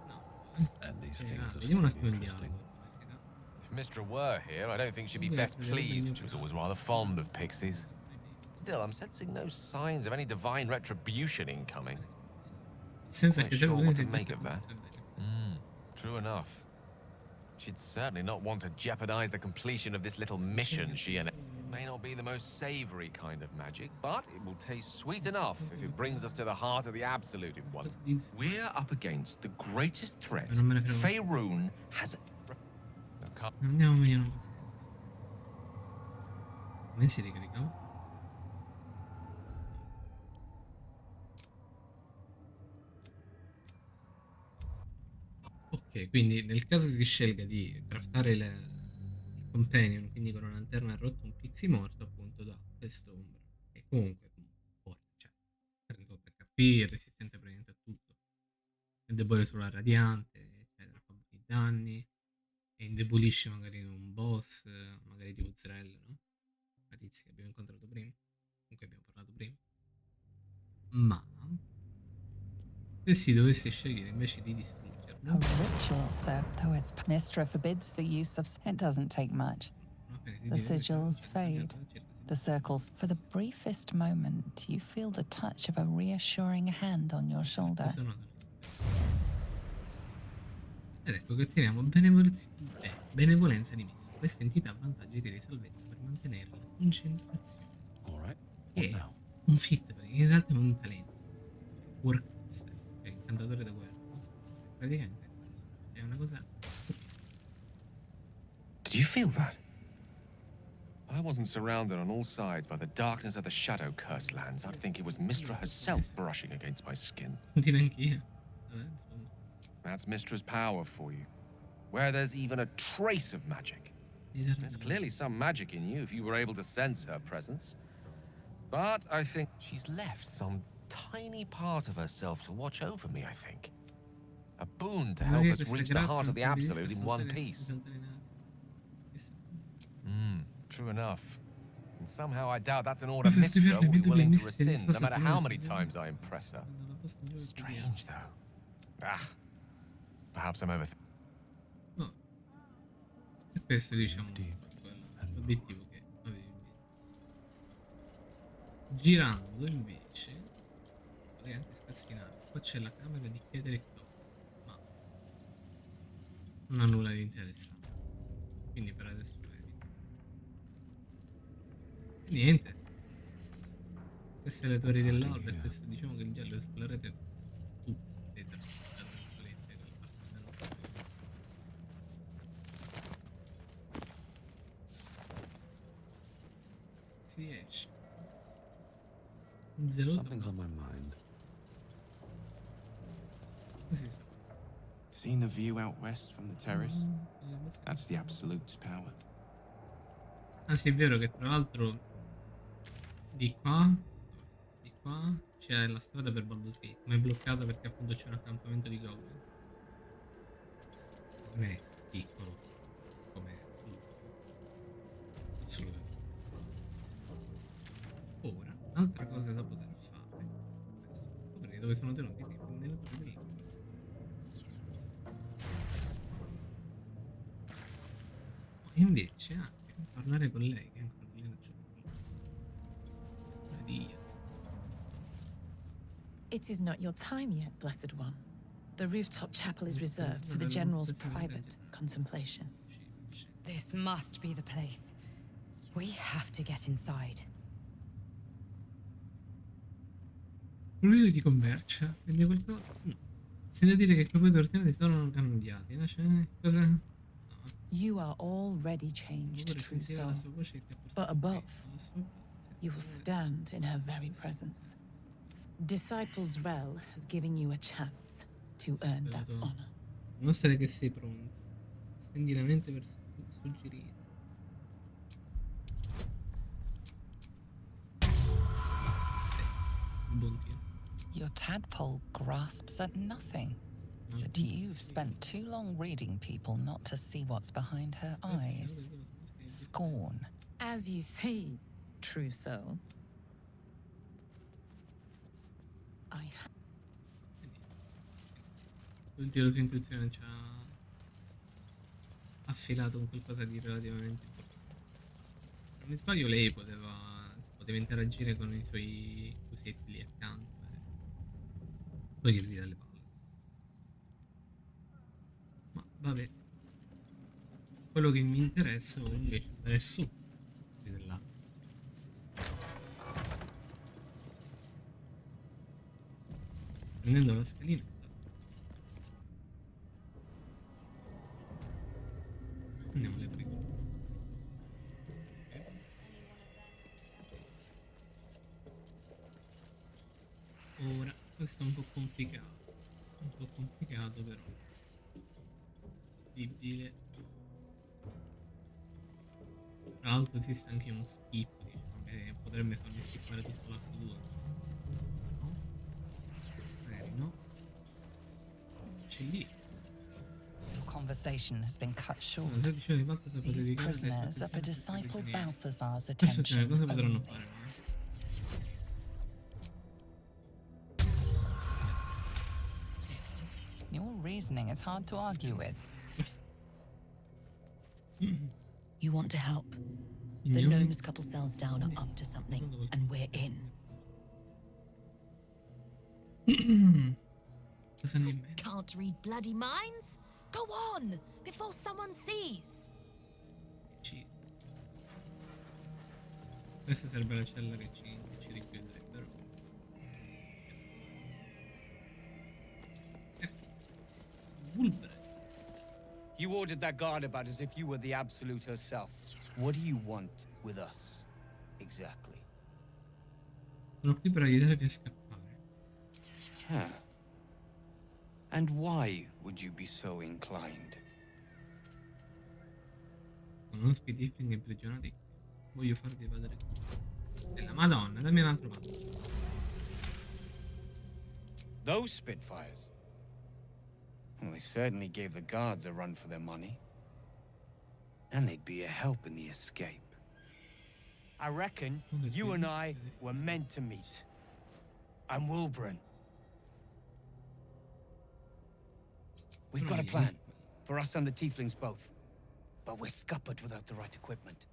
No, vediamo un attimo il dialogo. If Mystra were here, I don't think she'd be best pleased. She was always rather fond of pixies. Still, I'm sensing no signs of any divine retribution incoming. Senza Not che sure what to make of that. True enough. She'd certainly not want to jeopardize the completion of this little mission she and may not be the most savory kind of magic, but it will taste sweet enough if it brings us to the heart of the Absolute in one. We're up against the greatest threat Faerun has. Andiamo a vedere così. Come si ricarica? Ok, quindi nel caso si scelga di craftare il companion, quindi con una lanterna rotta un pixie morto, appunto da quest'ombra, che comunque forte, cioè 38 HP, resistente praticamente a tutto, è debole sulla radiante, eccetera, fa buoni danni, e indebolisce magari un boss, magari tipo Zrel, no? La tizia che abbiamo incontrato prima, con cui abbiamo parlato prima. Ma se si dovesse scegliere invece di distruggerlo, A ritual, sir. Though its Mystra forbids the use of... It doesn't take much. The sigils fade. The circles... For the briefest moment, you feel the touch of a reassuring hand on your shoulder. Ed ecco che otteniamo benevolenza di Mystra. Questa entità avvantaggia i tiri di salvezza per mantenere la concentrazione. Che è un fit, perché in realtà è un talento. Workmaster, cioè incantatore da guerra. Praticamente questo è una cosa. Did you feel that? I wasn't surrounded on all sides by the darkness of the shadow cursed lands. I'd think it was Mystra herself brushing against my skin. Sentire anch'io. That's Mystra's power for you. where there's even a trace of magic. There's clearly some magic in you if you were able to sense her presence. But I think she's left some tiny part of herself to watch over me, I think. A boon to help us reach the heart of the Absolute in one piece. True enough. And somehow I doubt that's an order Mithra will be willing to rescind, no matter how many times I impress her. Strange, though. Perhaps I'm overthinking. No. E questo, diciamo, l'obiettivo che avevi in mente. Girando, invece, potrei anche scassinare. Qua c'è la camera di chiedere e ma non ha nulla di interessante. Quindi per adesso evito. Niente, queste le torri dell'Alba e questo, diciamo che già lo esplorerete tutte, tra virgolette, quella parte. Si esce. Something's on my mind. Così sta. Seen the view out west from the terrace? That's the Absolute's power. Ah sì, è vero che tra l'altro di qua c'è la strada per Baldur's Gate, ma è bloccata perché appunto c'è un accampamento di goblin. Non è piccolo come assolutamente. Ora, un'altra cosa da poter fare è scoprire dove sono tenuti i tempi nella torre dell'Alba. Invece anche parlare con lei, che ancora lì non c'è. It is not your time yet, Blessed One. The rooftop chapel is reserved for the General's private contemplation. This must be the place. We have to get inside. Lui ti commercia, vende qualcosa? No. Sento dire che poi i portieri sono cambiati. Cosa? No. You are already changed, true soul. But above, you will stand in her very presence. Disciples' Rel has given you a chance to earn that honor. Mostra che sei pronto. Stendi la mente per suggerire. Buon tiro. Your tadpole grasps at nothing. But you've spent too long reading people not to see what's behind her eyes. Scorn. As you see, true soul. Il tiro su intuizione ci ha affilato un qualcosa di relativamente importante. Se non mi sbaglio lei poteva interagire con i suoi cosetti lì accanto e toglierli dalle palle. Ma vabbè, quello che mi interessa invece è andare su dell'Alba. Prendendo la scalina. Andiamo alle prime. Ora, questo è un po' complicato però. Possibile. Tra l'altro esiste anche uno skip, diciamo, che potrebbe farmi skippare tutto l'atto 2. No? Magari no. C'è lì. Conversation has been cut short. These These prisoners are for disciple Balthazar's Questo c'è, attention cosa potranno only. fare? Your reasoning is hard to argue with. You want to help? The gnomes couple cells down are up to something, and we're in. Can't read bloody minds? Go on, before someone sees. Questa sarebbe la cella che ci richiuderebbero. Ecco. Wulbren. You ordered that guard about as if you were the Absolute herself. What do you want with us, exactly? Sono qui per aiutarvi a scappare. Huh. And why would you be so inclined? Con uno speed differing imprigionati. Voglio farvi evadere. Della Madonna, dammi un altro mano. Those Spitfires? Well, they certainly gave the guards a run for their money. And they'd be a help in the escape. I reckon you and I were meant to meet. I'm Wulbren. We've got a plan. For us and the tieflings both. But we're scuppered without the right equipment.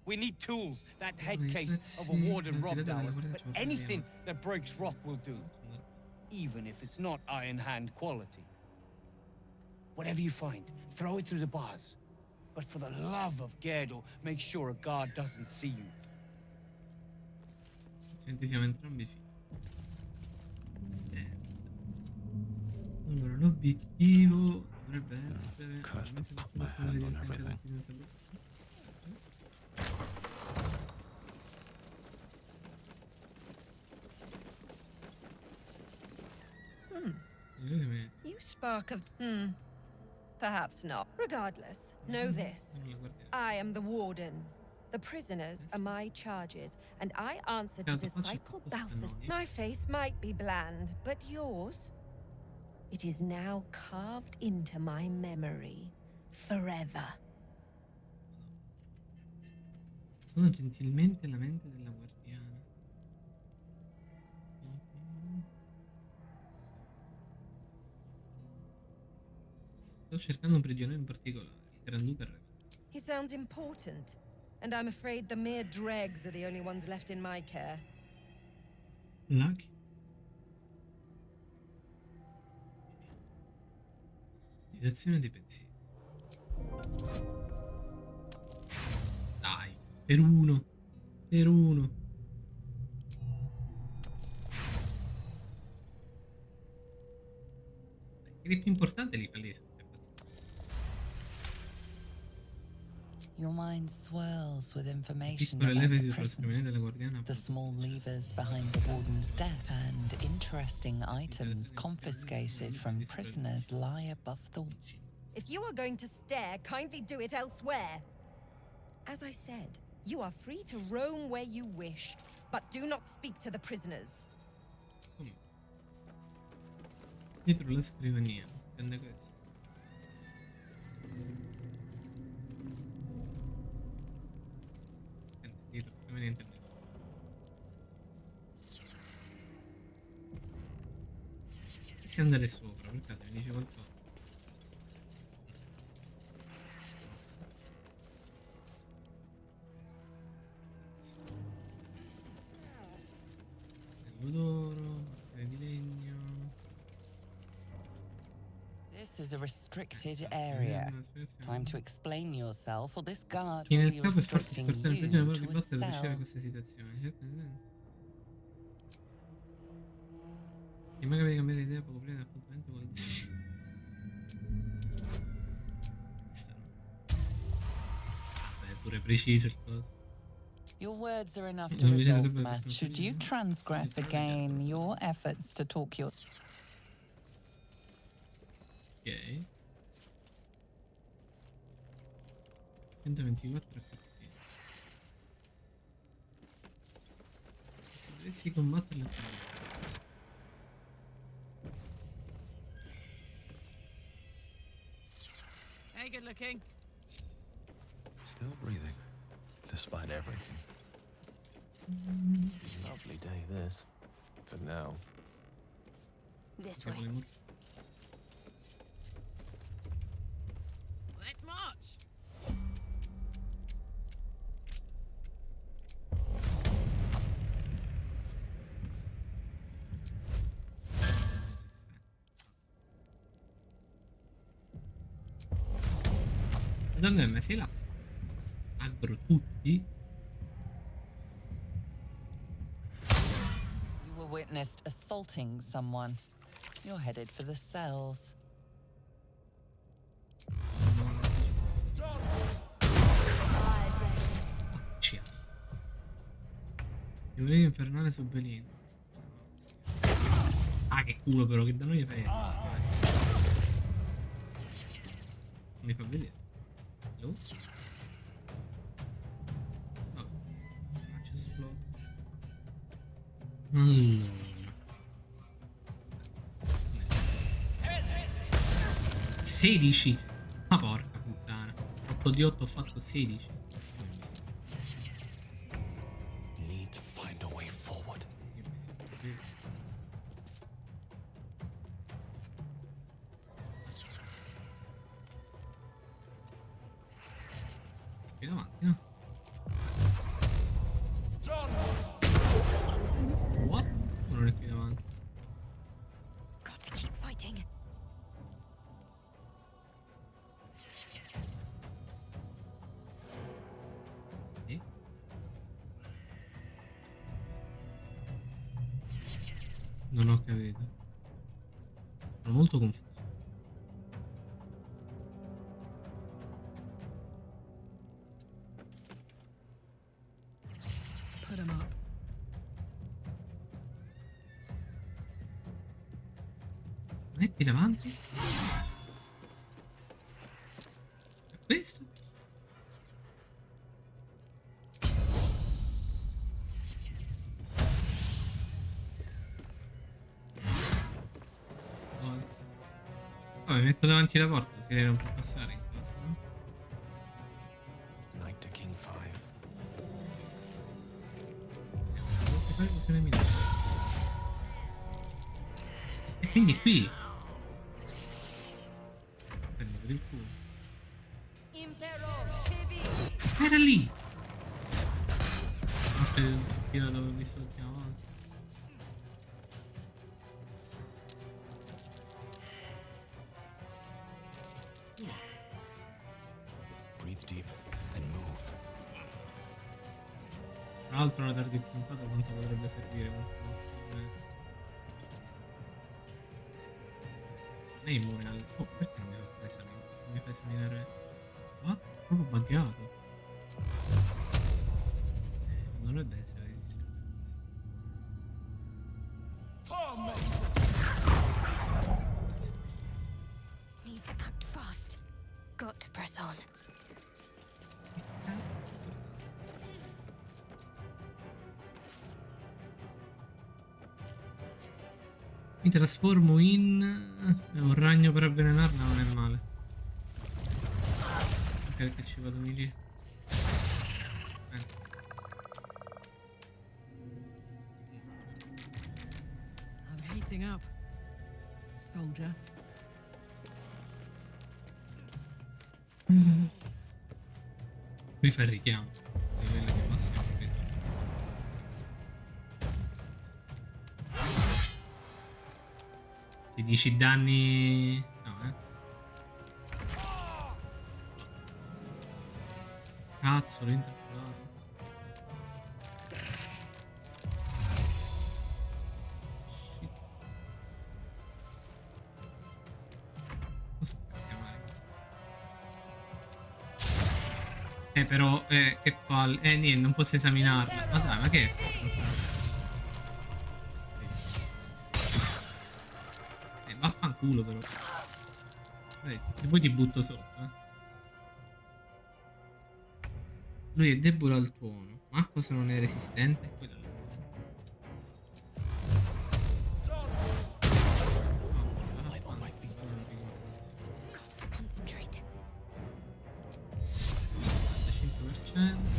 We need tools. That head case of a warden robbed ours. But anything that breaks rock will do. Even if it's not Iron Hand quality. Whatever you find, throw it through the bars. But for the love of Gerdel, make sure a guard doesn't see you. Siamo entrambi figli. Allora, l'obiettivo dovrebbe essere... You spoke of... Perhaps not. Regardless, know this. I am the warden. The prisoners are my charges, and I answer to Disciple Balthus. My face might be bland, but yours? It is now carved into my memory. Forever. Sono gentilmente la mente della guardiana. Sto cercando un prigioniero in particolare, il Granduca Re. He sounds important, and I'm afraid the mere dregs are the only ones left in my care. Lucky. Meditazione dei pensieri. Dai, per uno. Per uno. Quelli più importanti li fa lì. Your mind swirls with information about the prison, the small levers behind the warden's death, and interesting items confiscated from prisoners lie above the... If you are going to stare, kindly do it elsewhere. As I said, you are free to roam where you wish, but do not speak to the prisoners. Dietro la scrivania, prende questo. Dietro la scrivania internet. E se andare sopra, per caso mi dice qualcosa? L'odoro, di legno. This is a restricted area. Time to explain yourself, or this guard Chi will nel be capo è forte restricting scortare il you prigioniero per to a ribattere per uscire da cell. queste situazioni. Chi magari deve cambiare idea poco prima dell'appuntamento con il destino. Vabbè, pure preciso il coso. Your words are enough to resolve the match. Should you transgress again, your efforts to talk your... Ok. 124 FP. Se dovessi combattere la Hey, good looking. Still breathing, despite everything. Lovely day, this. For now. This way. Let's march. Dove è messi là? Aggro tutti. You were witnessed assaulting someone. You're headed for the cells. Volevo infernale su Belino. Ah, che culo però, che da noi fai. Mi fa vedere. Hello? Allora. 16. Ma porca puttana. 8 di 8 ho fatto 16. Need to find a way forward. Qui davanti, no? What? Non è qui davanti. Got to keep fighting. Non ho capito. Sono molto confuso. Put 'em up. Non è qui davanti? È questo? Mi metto davanti la porta, così lei non può passare in caso, no? Knight to King 5. E quindi qui prendi per il culo. Era lì! Non so se tiro dove ho visto l'ultima volta. Breathe deep and move. Tra l'altro una target puntata quanto potrebbe servire qualcosa. Non è immune al... Oh, perché non mi fa esaminare? Non mi fa esaminare... What? Proprio buggato. Non dovrebbe essere resistente. Need to act fast. Got to press on. Mi trasformo in... un ragno per avvelenarla, non è male. Ok, che ci vado lì. I'm heating up, soldier. Qui fa il richiamo. Livello di massimo. Ti dici danni... No, Cazzo, l'ho interpolato. Shit. Cosa sia male questo? Però, che palle. Niente, non posso esaminarla. Ma dai, ma che è sta? Vaffanculo però. E poi ti butto sotto, Lui è debole al tuono. Ma cosa non è resistente? Quella là. Concentrate. 5%.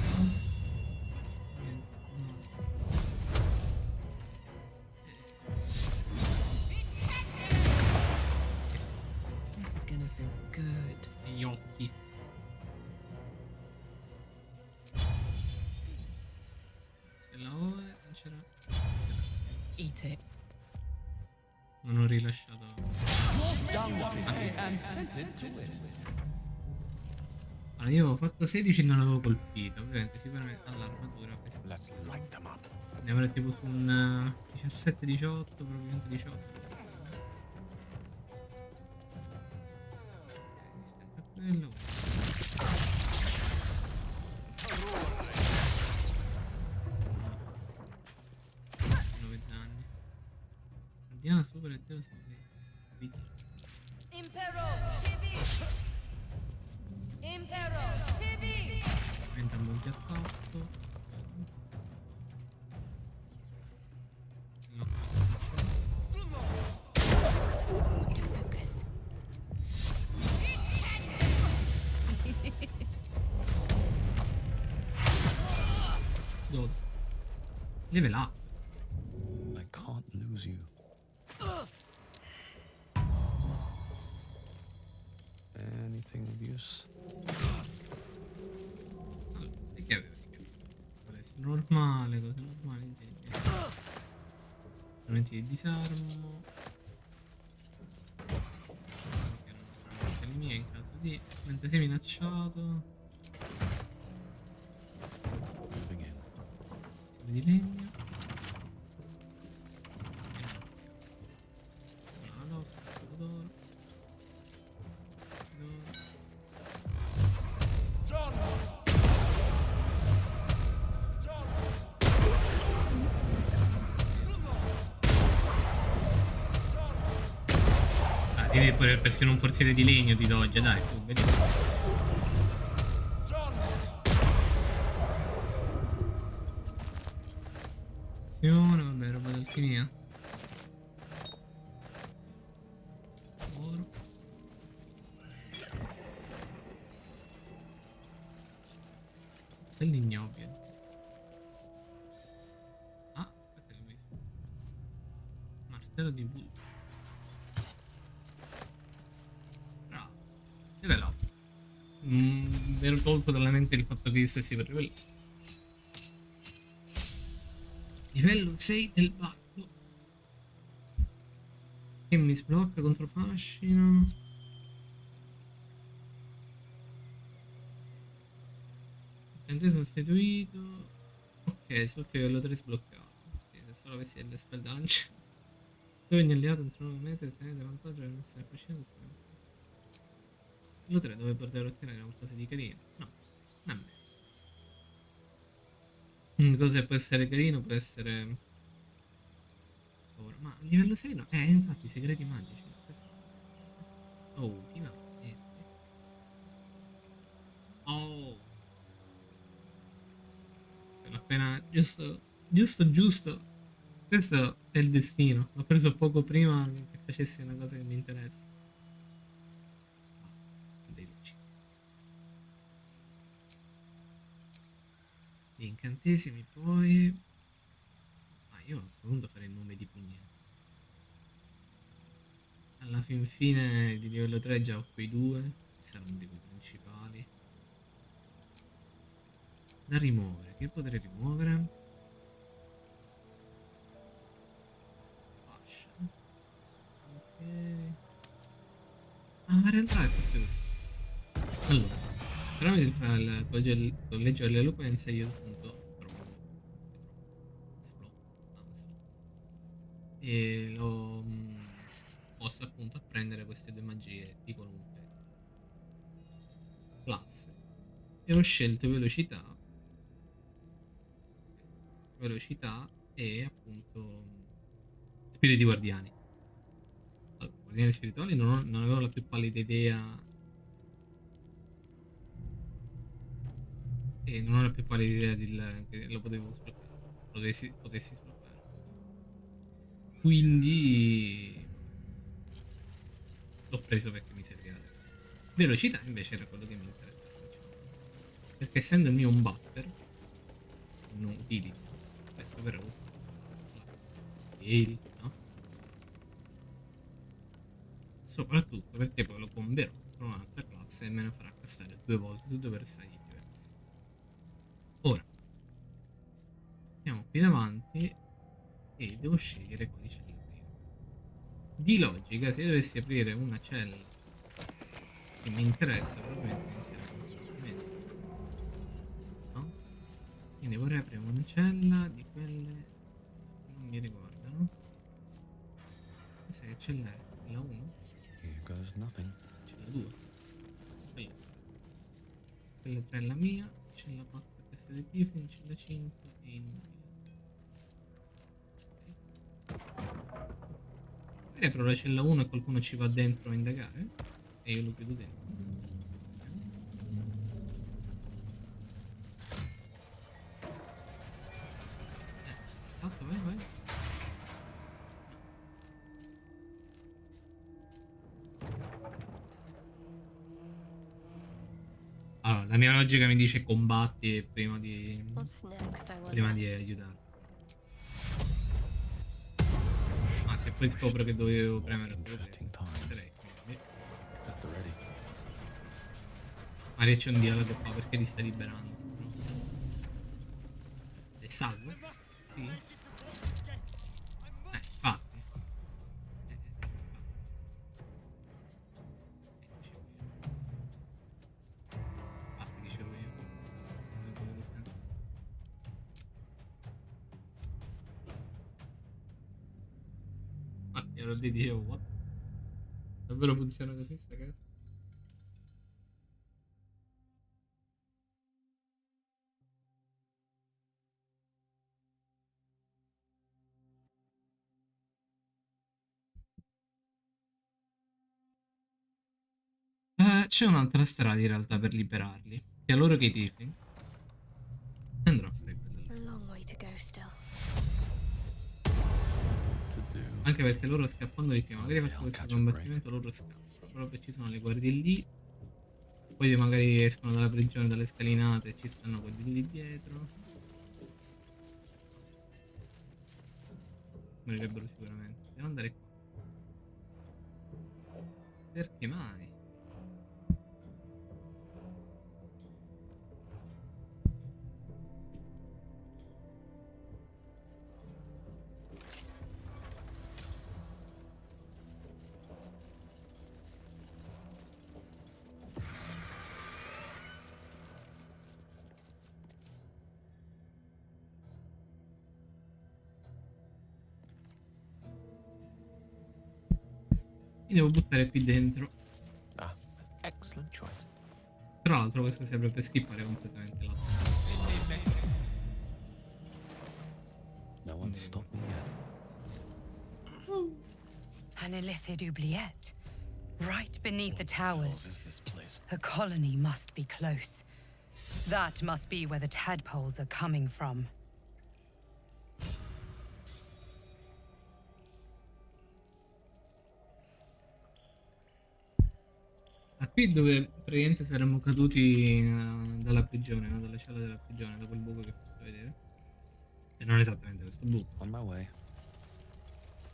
Good. Gli occhi. Se la ove non c'era. Eat it. Non ho rilasciato. Allora io avevo fatto 16 e non avevo colpito. Ovviamente sicuramente all'armatura questa. Ne avrei tipo su un 17-18, probabilmente 18. Resistente a quello. 9 danni. Guardiana super e teo salvezza. Impero TV. Impero TV. Aumenta multi attacco. Level up. I can't lose you. Anything of use? Allora, e che aveva di che? Foresta normale, cose normali, strumenti di disarmo. Che non sono le mie in caso di. Mentre sei minacciato. Seme di legno. Una rossa, d'oro. Devi pure persino un forziere di legno di doggia, dai, su, vediamo. Vabbè, roba d'alchimia. Oro. Dell'ignobile. Ah, aspetta che ho visto. Martello di Wulbren. Level up. Vero colpo dalla mente il fatto che io stessi per livello. Livello 6 del Baldur. Che mi sblocca contro fascino. Incantesimo sostituito. Ok, solo che livello 3 sbloccato. Ok, se solo avessi delle spell dance. Dove ogni alleato entro 9 metri ottenete vantaggio per essere affascinato. Lo 3 dove poter ottenere qualcosa di carino. No, non è. Cosa può essere carino? Può essere. Ma a livello 6 no. Infatti, segreti magici. Oh, finalmente. Oh. Appena. Giusto. Giusto. Questo è il destino. L'ho preso poco prima che facessi una cosa che mi interessa. Gli incantesimi poi. Io a questo punto farei il nome di pugnale. Alla fine di livello 3 già ho quei due, che saranno dei principali. Da rimuovere, che potrei rimuovere? Fascia. Pensieri. In realtà è forse così. Allora, tramite il collegio dell'eloquenza io appunto e l'ho posto appunto a prendere queste due magie di qualunque classe e ho scelto velocità e appunto spiriti guardiani. Allora, guardiani spirituali non avevo la più pallida idea e non ho la più pallida idea che lo potevo sbloccare, potessi sbloccare, quindi l'ho preso perché mi serviva adesso. Velocità invece era quello che mi interessava principalmente, perché essendo il mio un batter, non utility, questo però lo no? Soprattutto perché poi lo converrò con un'altra classe e me ne farà castare 2 volte su 2 bersagli diversi. Ora andiamo qui davanti e devo scegliere codice di aprire. Di logica, se io dovessi aprire una cella che mi interessa, probabilmente inizierà con mente, no? Quindi vorrei aprire una cella di quelle che non mi riguardano. Questa che cella è? La 1? Here goes nothing. Cella 2. Quella 3 è la mia, cella 4 è questa di Tiffany, cella 5 è inutile. Magari apro la cella 1 e qualcuno ci va dentro a indagare e io lo chiudo dentro. Esatto, vai. Allora, la mia logica mi dice combatti prima di aiutare. se poi scopro che dovevo premere solo questo, quindi magari c'è un dialogo qua perché li sta liberando. È salvo? Sì. Infatti. Infatti dicevo io. Non è quello senso. Ah, ero lì dicevo, what? Davvero funziona così sta cosa? C'è un'altra strada in realtà per liberarli. Sia loro che i tiefling. Andrò a fare quello. Anche perché loro scappando di che magari faccio questo combattimento, loro scappano. Proprio ci sono le guardie lì. Poi magari escono dalla prigione, dalle scalinate e ci stanno quelli lì dietro. Morirebbero sicuramente. Devo andare qua. Perché mai? Mi devo buttare qui dentro. Excellent choice. Tra l'altro questo serve per skippare completamente la No one stopped me yet. An illithid oubliette. Right beneath the towers. A colony must be close. That must be where the tadpoles are coming from. Qui dove praticamente saremmo caduti dalla prigione, no? Dalla cella della prigione, da quel buco che ho fatto vedere. E non esattamente questo buco. On my way.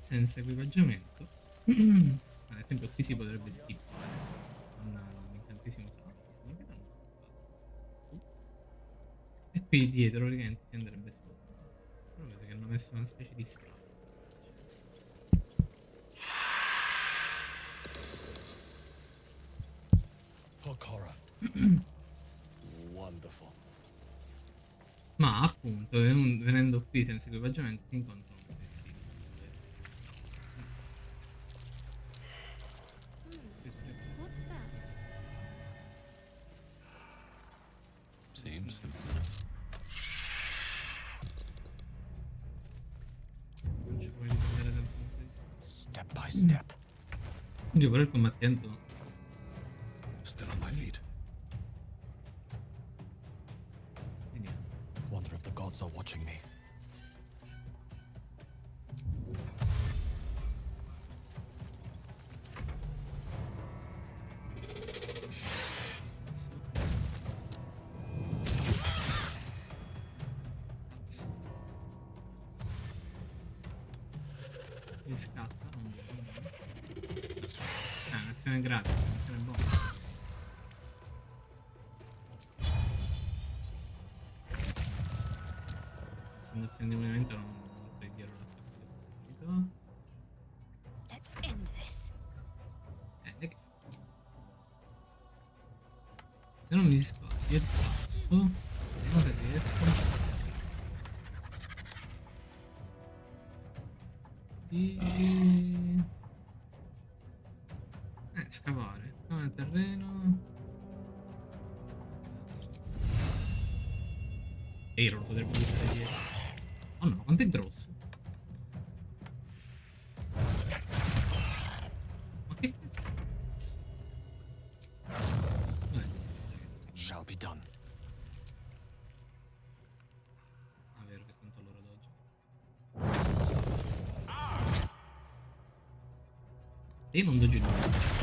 Senza equipaggiamento. Ad esempio qui si potrebbe skippare un incantesimo santo. E qui dietro praticamente si andrebbe sopra. Però vedo che hanno messo una specie di strada. Wonderful. Ma appunto, venendo qui senza equipaggiamento si incontrano questi. Seems simple. Non ci puoi riprendere tempo con questo. Step by step. Io però il combattente Still on my feet. Wonder if the gods are watching me. Mi scatta. Un'azione gratis, un'azione buona. Azione di movimento non pregherò l'attacco. Let's end this. Che fa? Se non mi sbagli il passo. Vediamo se riesco. Scavare il terreno. E non lo potrebbe stare dietro. Oh no, quanto è grosso. Ma che Shall be done. Ah, vero che tanto loro dogge. E io non doggio niente.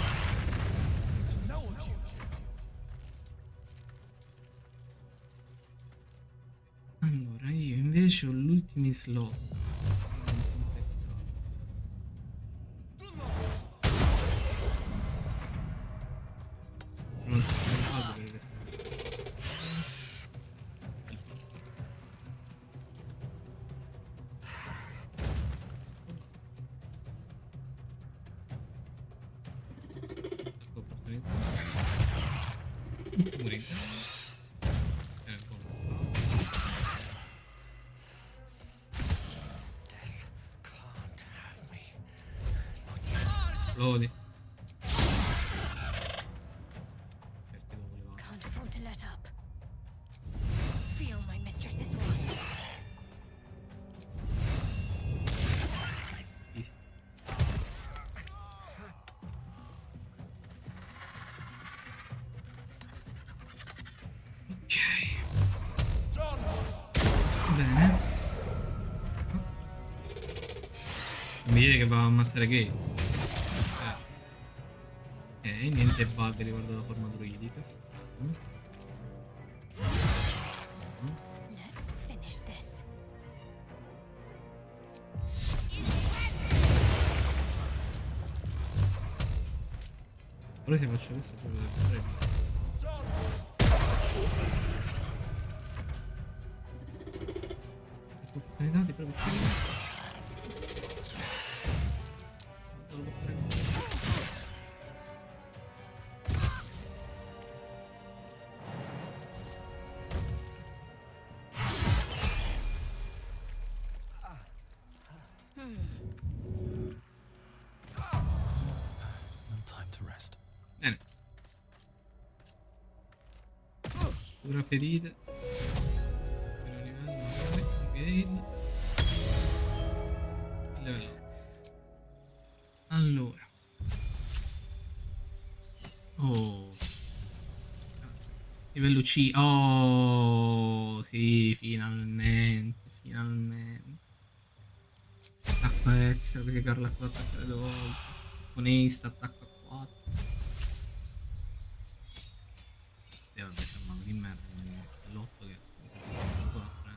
Allora, io invece ho l'ultimi slot. opportunità. Morire. Esplodi. Perché devo levare? Can't afford to let up. Feel my mistress's wrath. Easy. Ok. Bene. Non mi dire che va a ammazzare Gate. Ok, niente bug riguardo la forma druidica. Strano. Let's finish this. Ora se faccio questo poi dovrebbe fare bene. Opportunità di proprio uccidere. Non lo può fare bene. No time to rest. Bene. Cura ferite. Livello 8. Allora. Oh. Livello C. Oh, sì, finalmente. Finalmente. Attacco extra, così Carla può attaccare 2 volte. Con Ace attacco a 4. E vabbè, siamo mago di merda. L'8 che è 4,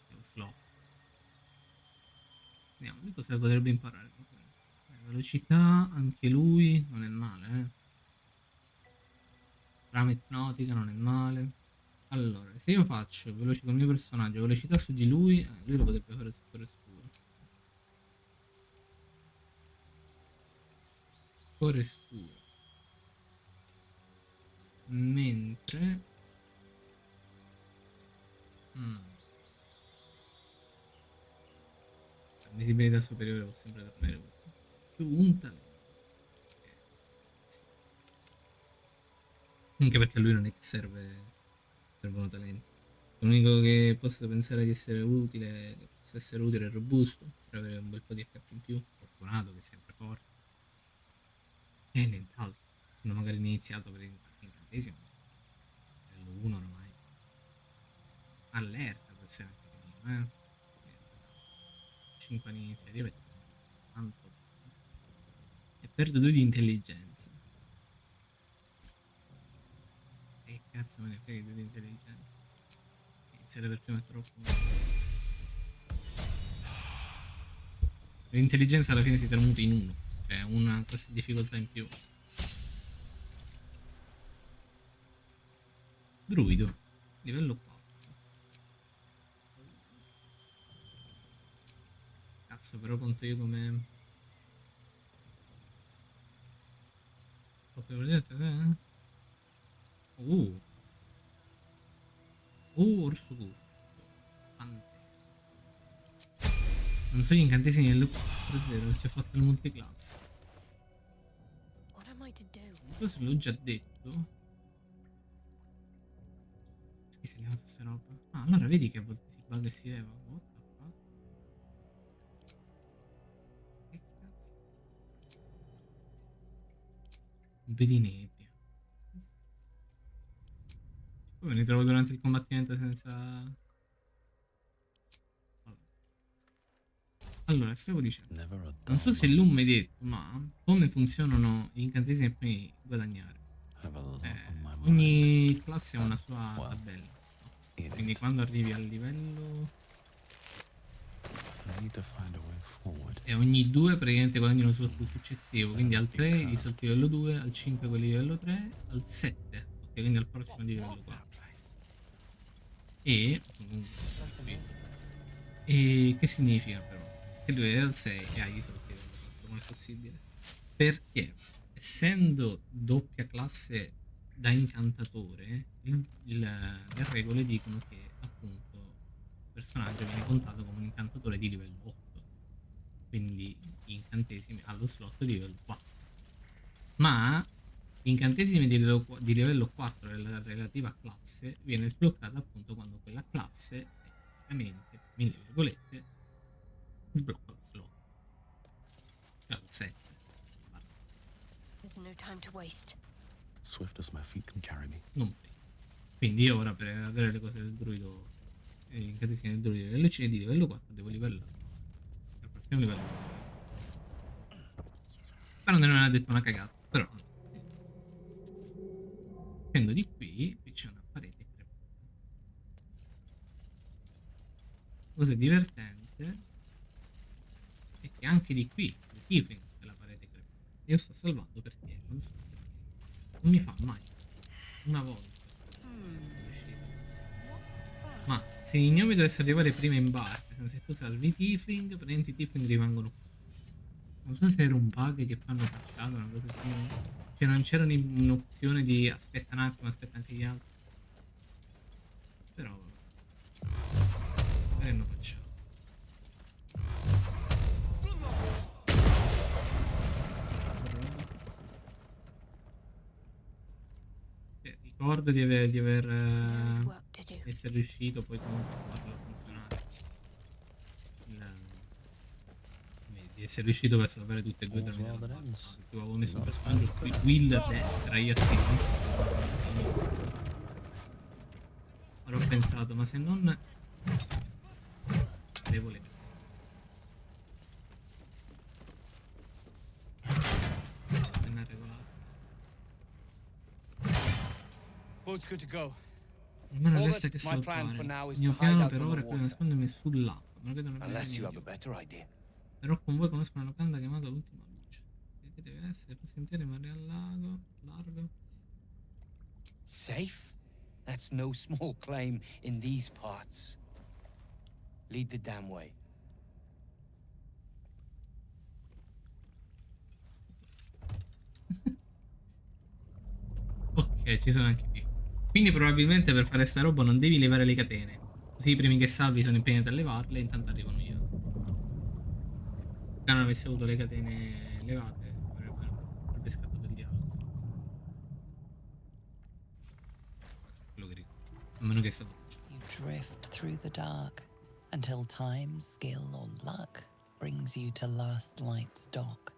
Devo slow. Vediamo di cosa potrebbe imparare. Velocità, anche lui non è male, Trama ipnotica non è male. Allora, se io faccio velocità con il mio personaggio, velocità su di lui, lui lo potrebbe fare super scuro. Cuore scuro. Mentre la visibilità superiore può sempre tornare utile. Più un talento. Sì. Anche perché a lui non è che servono talenti. L'unico che posso pensare di essere utile, che possa essere utile è robusto, per avere un bel po' di HP in più. Fortunato, che è sempre forte. E nient'altro. Non magari iniziato per qualche incantesimo. Livello 1 ormai. Allerta può essere anche carino, 5 anni iniziativa è tanto. E perdo 2 di intelligenza. E cazzo me ne frega 2 di intelligenza. Iniziare per prima è troppo. L'intelligenza alla fine si tramuta in 1. Cioè una difficoltà in più. Druido. Livello 4. Cazzo, però conto io come... Proprio vedete, orso curvo. Non so gli incantesimi nel 4, è vero, perché ho fatto il multiclass. Non so se l'ho già detto. Perché si è levata sta roba? Ah, allora vedi che a volte si bugga e si leva. What the fuck? Che cazzo? Un po' di nebbia. Poi me ne trovo durante il combattimento senza... Allora, stavo dicendo, non so se l'ho mai detto, ma come funzionano gli incantesimi e poi guadagnare. Ogni classe ha una sua tabella, no? Quindi quando arrivi al livello... E ogni 2 praticamente guadagnano un salto successivo, quindi al 3 i salti livello 2, al 5 quelli di livello 3, al 7, ok, quindi al prossimo di livello 4. E che significa però? Che lui è al 6 e hai i salti livello 4, come è possibile? perché essendo doppia classe da incantatore, le regole dicono che appunto il personaggio viene contato come un incantatore di livello 8, quindi gli incantesimi allo slot di livello 4. Ma l'incantesimo di livello 4 della relativa classe viene sbloccata appunto quando quella classe tecnicamente, mille virgolette, sblocca lo slot. Cioè al 7. There's no time to waste. Swift as my feet can carry me. Non prima. Quindi io ora per avere le cose del druido, gli incantesimi del druido di livello 5 di livello 4 devo livellare. Al prossimo livello. Però non ha detto una cagata. Però scendo di qui c'è una parete crepata. Cosa divertente è che anche di qui il tiefling è la parete crepata. Io sto salvando perché non so perché. Non mi fa mai. Una volta ma se gli gnomi dovessero arrivare prima in barca, se tu salvi i tiefling, prendi i tiefling rimangono qui. Non so se era un bug che fanno cacciato, una cosa simile. Cioè non c'era un'opzione di aspetta un attimo, aspetta anche gli altri. Però magari hanno cacciato. Ricordo di essere riuscito poi comunque a farlo funzionare. Di essere riuscito a salvare tutte e due tramite la tipo avevo messo un personaggio qui, Will a destra, io a sinistra. Ora ho pensato, ma se non devo le appena regolato. Boat's good to go. Non me resta che salvare. Il mio piano per ora è quello di nascondermi sull'acqua. Me lo vedono però con voi conosco una locanda chiamata Ultima Luce. Deve essere per sentire mare al lago, largo. Safe? That's no small claim in these parts. Lead the damn way. Ok, ci sono anche qui. Quindi probabilmente per fare sta roba non devi levare le catene. Così i primi che salvi sono impegnati a levarle e intanto arrivano io. Se non avessi avuto le catene levate avrebbe scattato il dialogo. Quello che ricordo. A meno che è stato. You drift through the dark until time, skill, or luck brings you to Last Light's dock.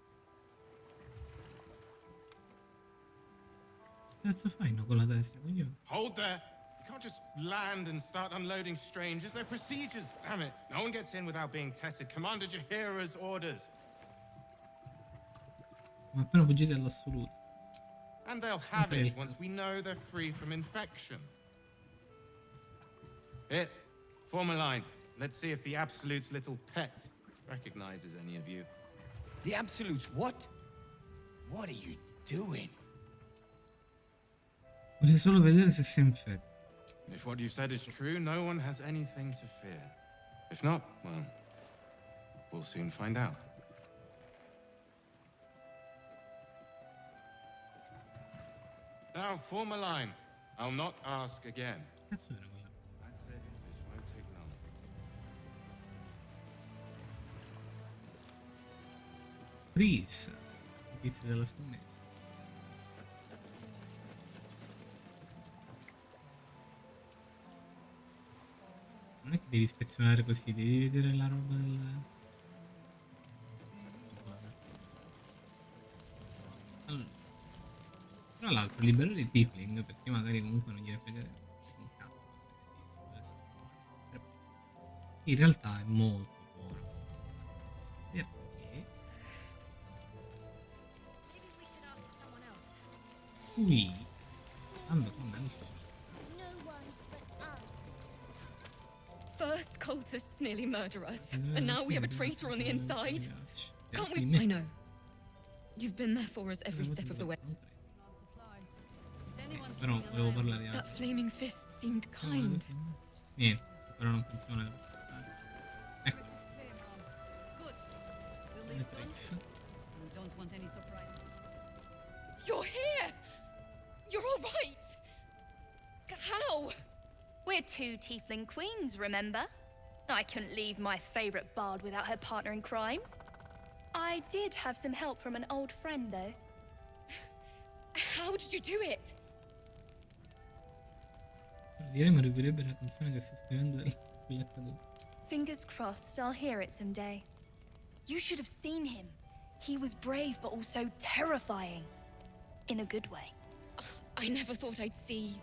Che cazzo fai no con la testa, coglione? Hold there! You can't just land and start unloading strangers. There are procedures, damn it. No one gets in without being tested. Commander Jahira's orders. Ma appena fuggite all'assoluto. And they'll have it once we know they're free from infection. Here, form a line. Let's see if the Absolute's little pet recognizes any of you. The Absolute's what? What are you doing? Vorrei solo vedere se si infetta. If what you said is true, no one has anything to fear. If not, well, we'll soon find out. Now, form a line. I'll not ask again. Cazzo era quella? That's it. This won't take long. Please. I tizi della scommessa. Non è che devi ispezionare così, devi vedere la roba del... Allora. Tra l'altro liberare i tiefling, perché magari comunque non gliene fregare un cazzo. In realtà è molto buono. Perché qui hanno condannato. First cultists nearly murder us, and now we have a traitor on the inside. Can't we? I know. You've been there for us every step of the way. Però volevo parlare di altro. That flaming fist seemed kind. Niente, però non funziona, devo aspettare. Ecco. Don't want any surprises. You're here! You're all right! How? We're two tiefling queens, remember? I couldn't leave my favorite bard without her partner in crime. I did have some help from an old friend, though. How did you do it? Direi mi arriverebbe la canzone che sta scrivendo quello accaduto. Fingers crossed, I'll hear it someday. You should have seen him. He was brave, but also terrifying. In a good way. I never thought I'd see...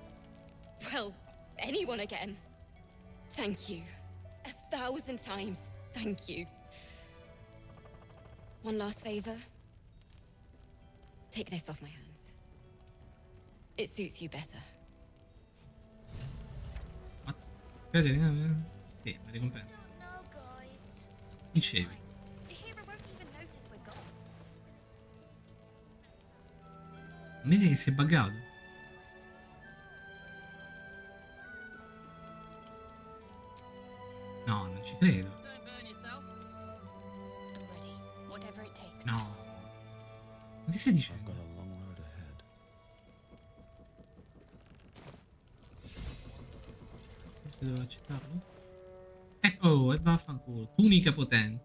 well, anyone again. Thank you. 1,000 times, thank you. One last favor. Take this off my hands. It suits you better. Sì, la ricompensa. Dicevi. Vedi che si è buggato. No, non ci credo. No. Ma che stai dicendo? Forse devo accettarlo? Ecco, e vaffanculo. Tunica potente.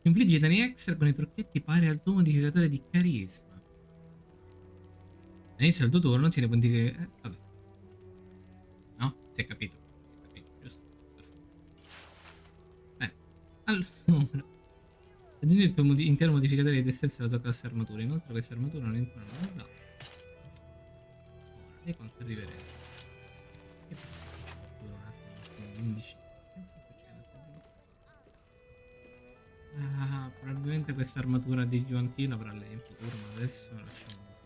Infligge danni extra con i trucchetti pari al tuo modificatore di carisma. All'inizio del tuo turno tiene punti che... vabbè. No? Si è capito. Si è capito, giusto? Allora... aggiungi il tuo intero modificatore di destrezza alla tua classe armatura. Inoltre questa armatura non impone nulla. Ora, di quanto arriveremo. Che faccio un attimo, 15. Ah, probabilmente questa armatura di Yuantino avrà lei in futuro, ma adesso la lasciamo così.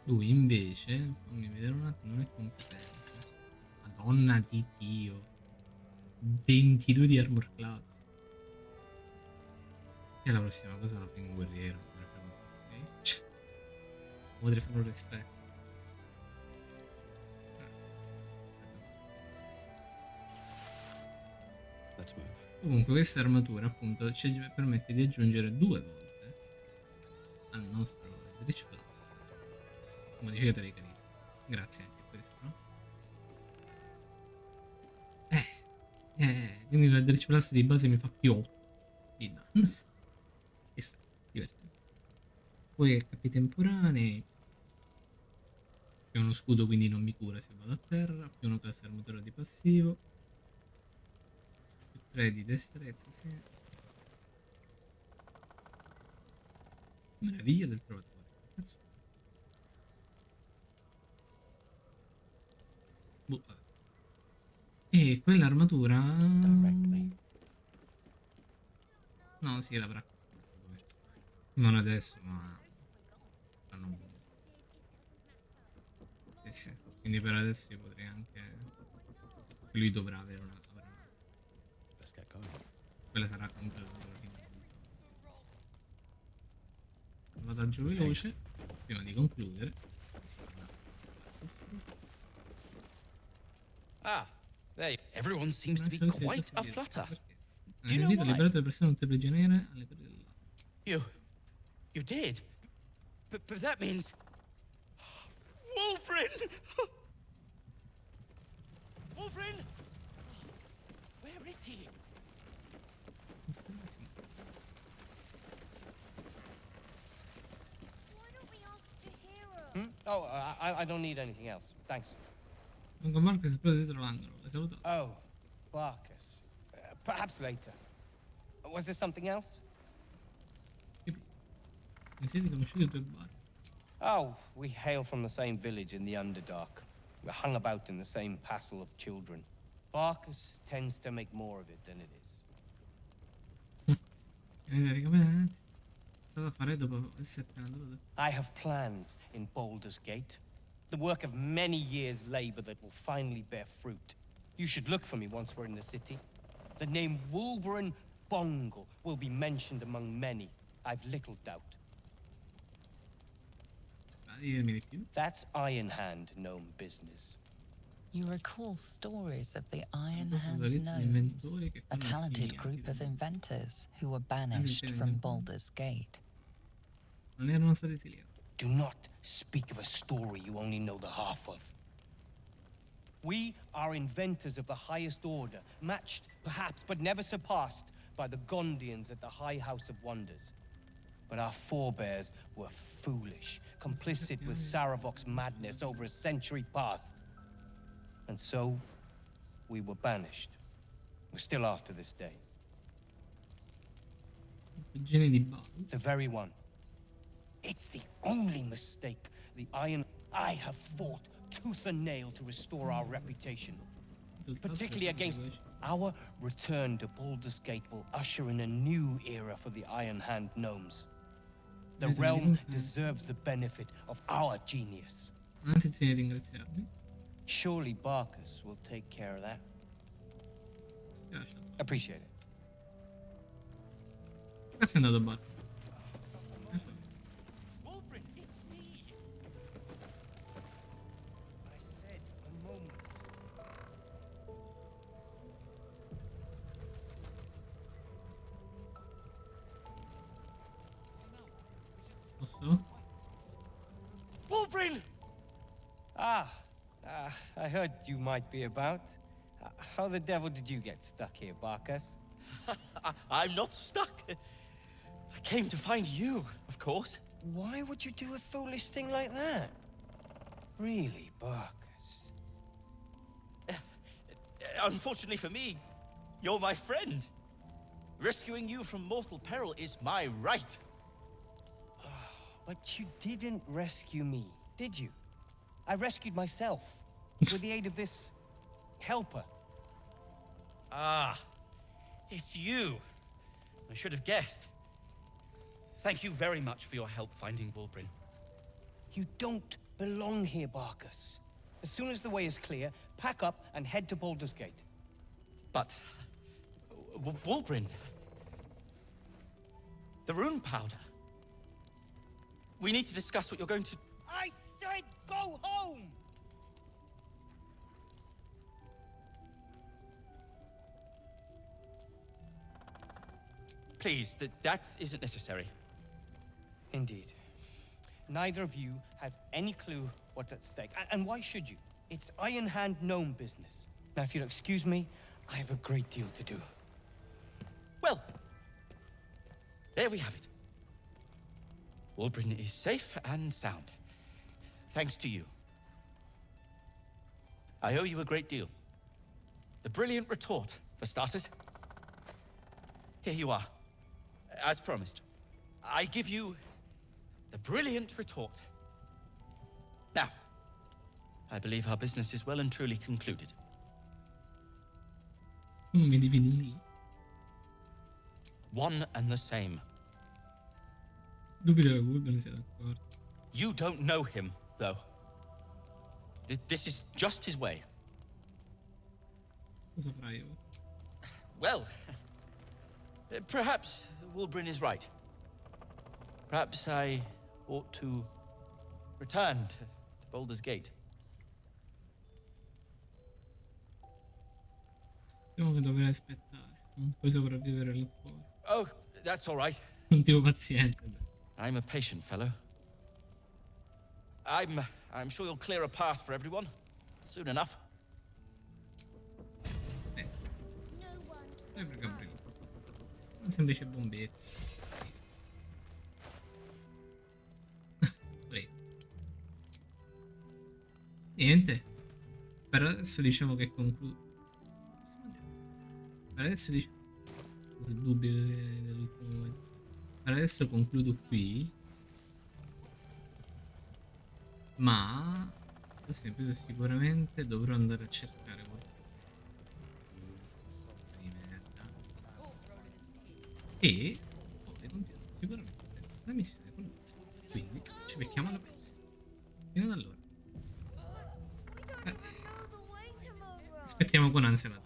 Lui invece, fammi vedere un attimo, non è competente. Madonna di Dio. 22 di armor class. E la prossima cosa la fai in guerriero. Potrei fare un rispetto. Comunque questa armatura appunto ci permette di aggiungere 2 volte al nostro Rich Plus modificatore di carisma. Grazie anche a questo, no? Quindi il Rich Plus di base mi fa più 8 di danno. E sta, divertente. Poi HP temporanei. C'è uno scudo quindi non mi cura se vado a terra. Più una classe armatura di passivo. 3 di destrezza, sì. Meraviglia del trovatore. Cazzo. Boh, vabbè. E quell'armatura... no, sì, l'avrà. Non adesso, ma... sì. Quindi per adesso io potrei anche... lui dovrà avere una... quella sarà comunque la loro fine. Vantaggio veloce prima di concludere. Ah, there. Everyone seems to be quite a flutter. Do you know why? Liberato le persone non prigioniere alle torri dell'Alba. You did? But that means... Wulbren! Wulbren! Where is he? Oh, I don't need anything else. Thanks. Uncle Marcus è proprio dietro l'angolo. L'hai salutato? Oh, Marcus. Perhaps later. Was there something else? Mi siete conosciuti i tuoi bar? Oh, we hail from the same village in the Underdark. We're hung about in the same passel of children. Barkus tends to make more of it than it is. Cosa fare dopo essertene andato? I have plans in Baldur's Gate. The work of many years' labor that will finally bear fruit. You should look for me once we're in the city. The name Wulbren Bongle will be mentioned among many, I've little doubt. That's Iron Hand gnome business. You recall stories of the Iron Hand Gnomes, a talented group of inventors who were banished from Baldur's Gate. Non erano stati esiliati. Do not speak of a story you only know the half of. We are inventors of the highest order, matched, perhaps, but never surpassed by the Gondians at the High House of Wonders. But our forebears were foolish, complicit with Saravok's madness over a century past. And so, we were banished. We still are to this day. The very one. It's the only mistake the Iron... I have fought tooth and nail to restore our reputation. Particularly against... Our return to Baldur's Gate will usher in a new era for the Iron Hand Gnomes. The realm deserves the benefit of our genius. Surely Barkus will take care of that. Appreciate it. Cazzo è andato Barkus? Wulbren, it's me. I said a moment. Posso? Wulbren! I heard you might be about. How the devil did you get stuck here, Barkus? I'm not stuck. I came to find you, of course. Why would you do a foolish thing like that? Really, Barkus? Unfortunately for me, you're my friend. Rescuing you from mortal peril is my right. But you didn't rescue me, did you? I rescued myself with the aid of this helper. Ah, it's you. I should have guessed. Thank you very much for your help finding Wulbren. You don't belong here, Barkus. As soon as the way is clear, pack up and head to Baldur's Gate. But... Wulbren... The rune powder... We need to discuss what you're going to... I said go home! Please, that isn't necessary. Indeed. Neither of you has any clue what's at stake. And why should you? It's Iron Hand Gnome business. Now, if you'll excuse me, I have a great deal to do. Well, there we have it. Wulbren is safe and sound. Thanks to you. I owe you a great deal. The brilliant retort, for starters. Here you are. As promised. I give you the brilliant retort. Now, I believe our business is well and truly concluded. One and the same. You don't know him, though. This is just his way. Well, perhaps Wulbren is right. Perhaps I ought to return to Baldur's Gate. Diciamo che dovrei aspettare. Non puoi sopravvivere lì fuori. Oh, that's all right. Un tipo paziente. I'm a patient fellow. I'm sure you'll clear a path for everyone soon enough. Perché prima? Un semplice bombetto. Niente. Per adesso diciamo che concludo. Per adesso diciamo. Il dubbio dell'ultimo momento. Per adesso concludo qui. Ma sicuramente dovrò andare a cercare qualcosa di merda. E poi continuo sicuramente la missione con Alba. Quindi ci becchiamo alla prossima. Fino ad allora. Aspettiamo con ansia la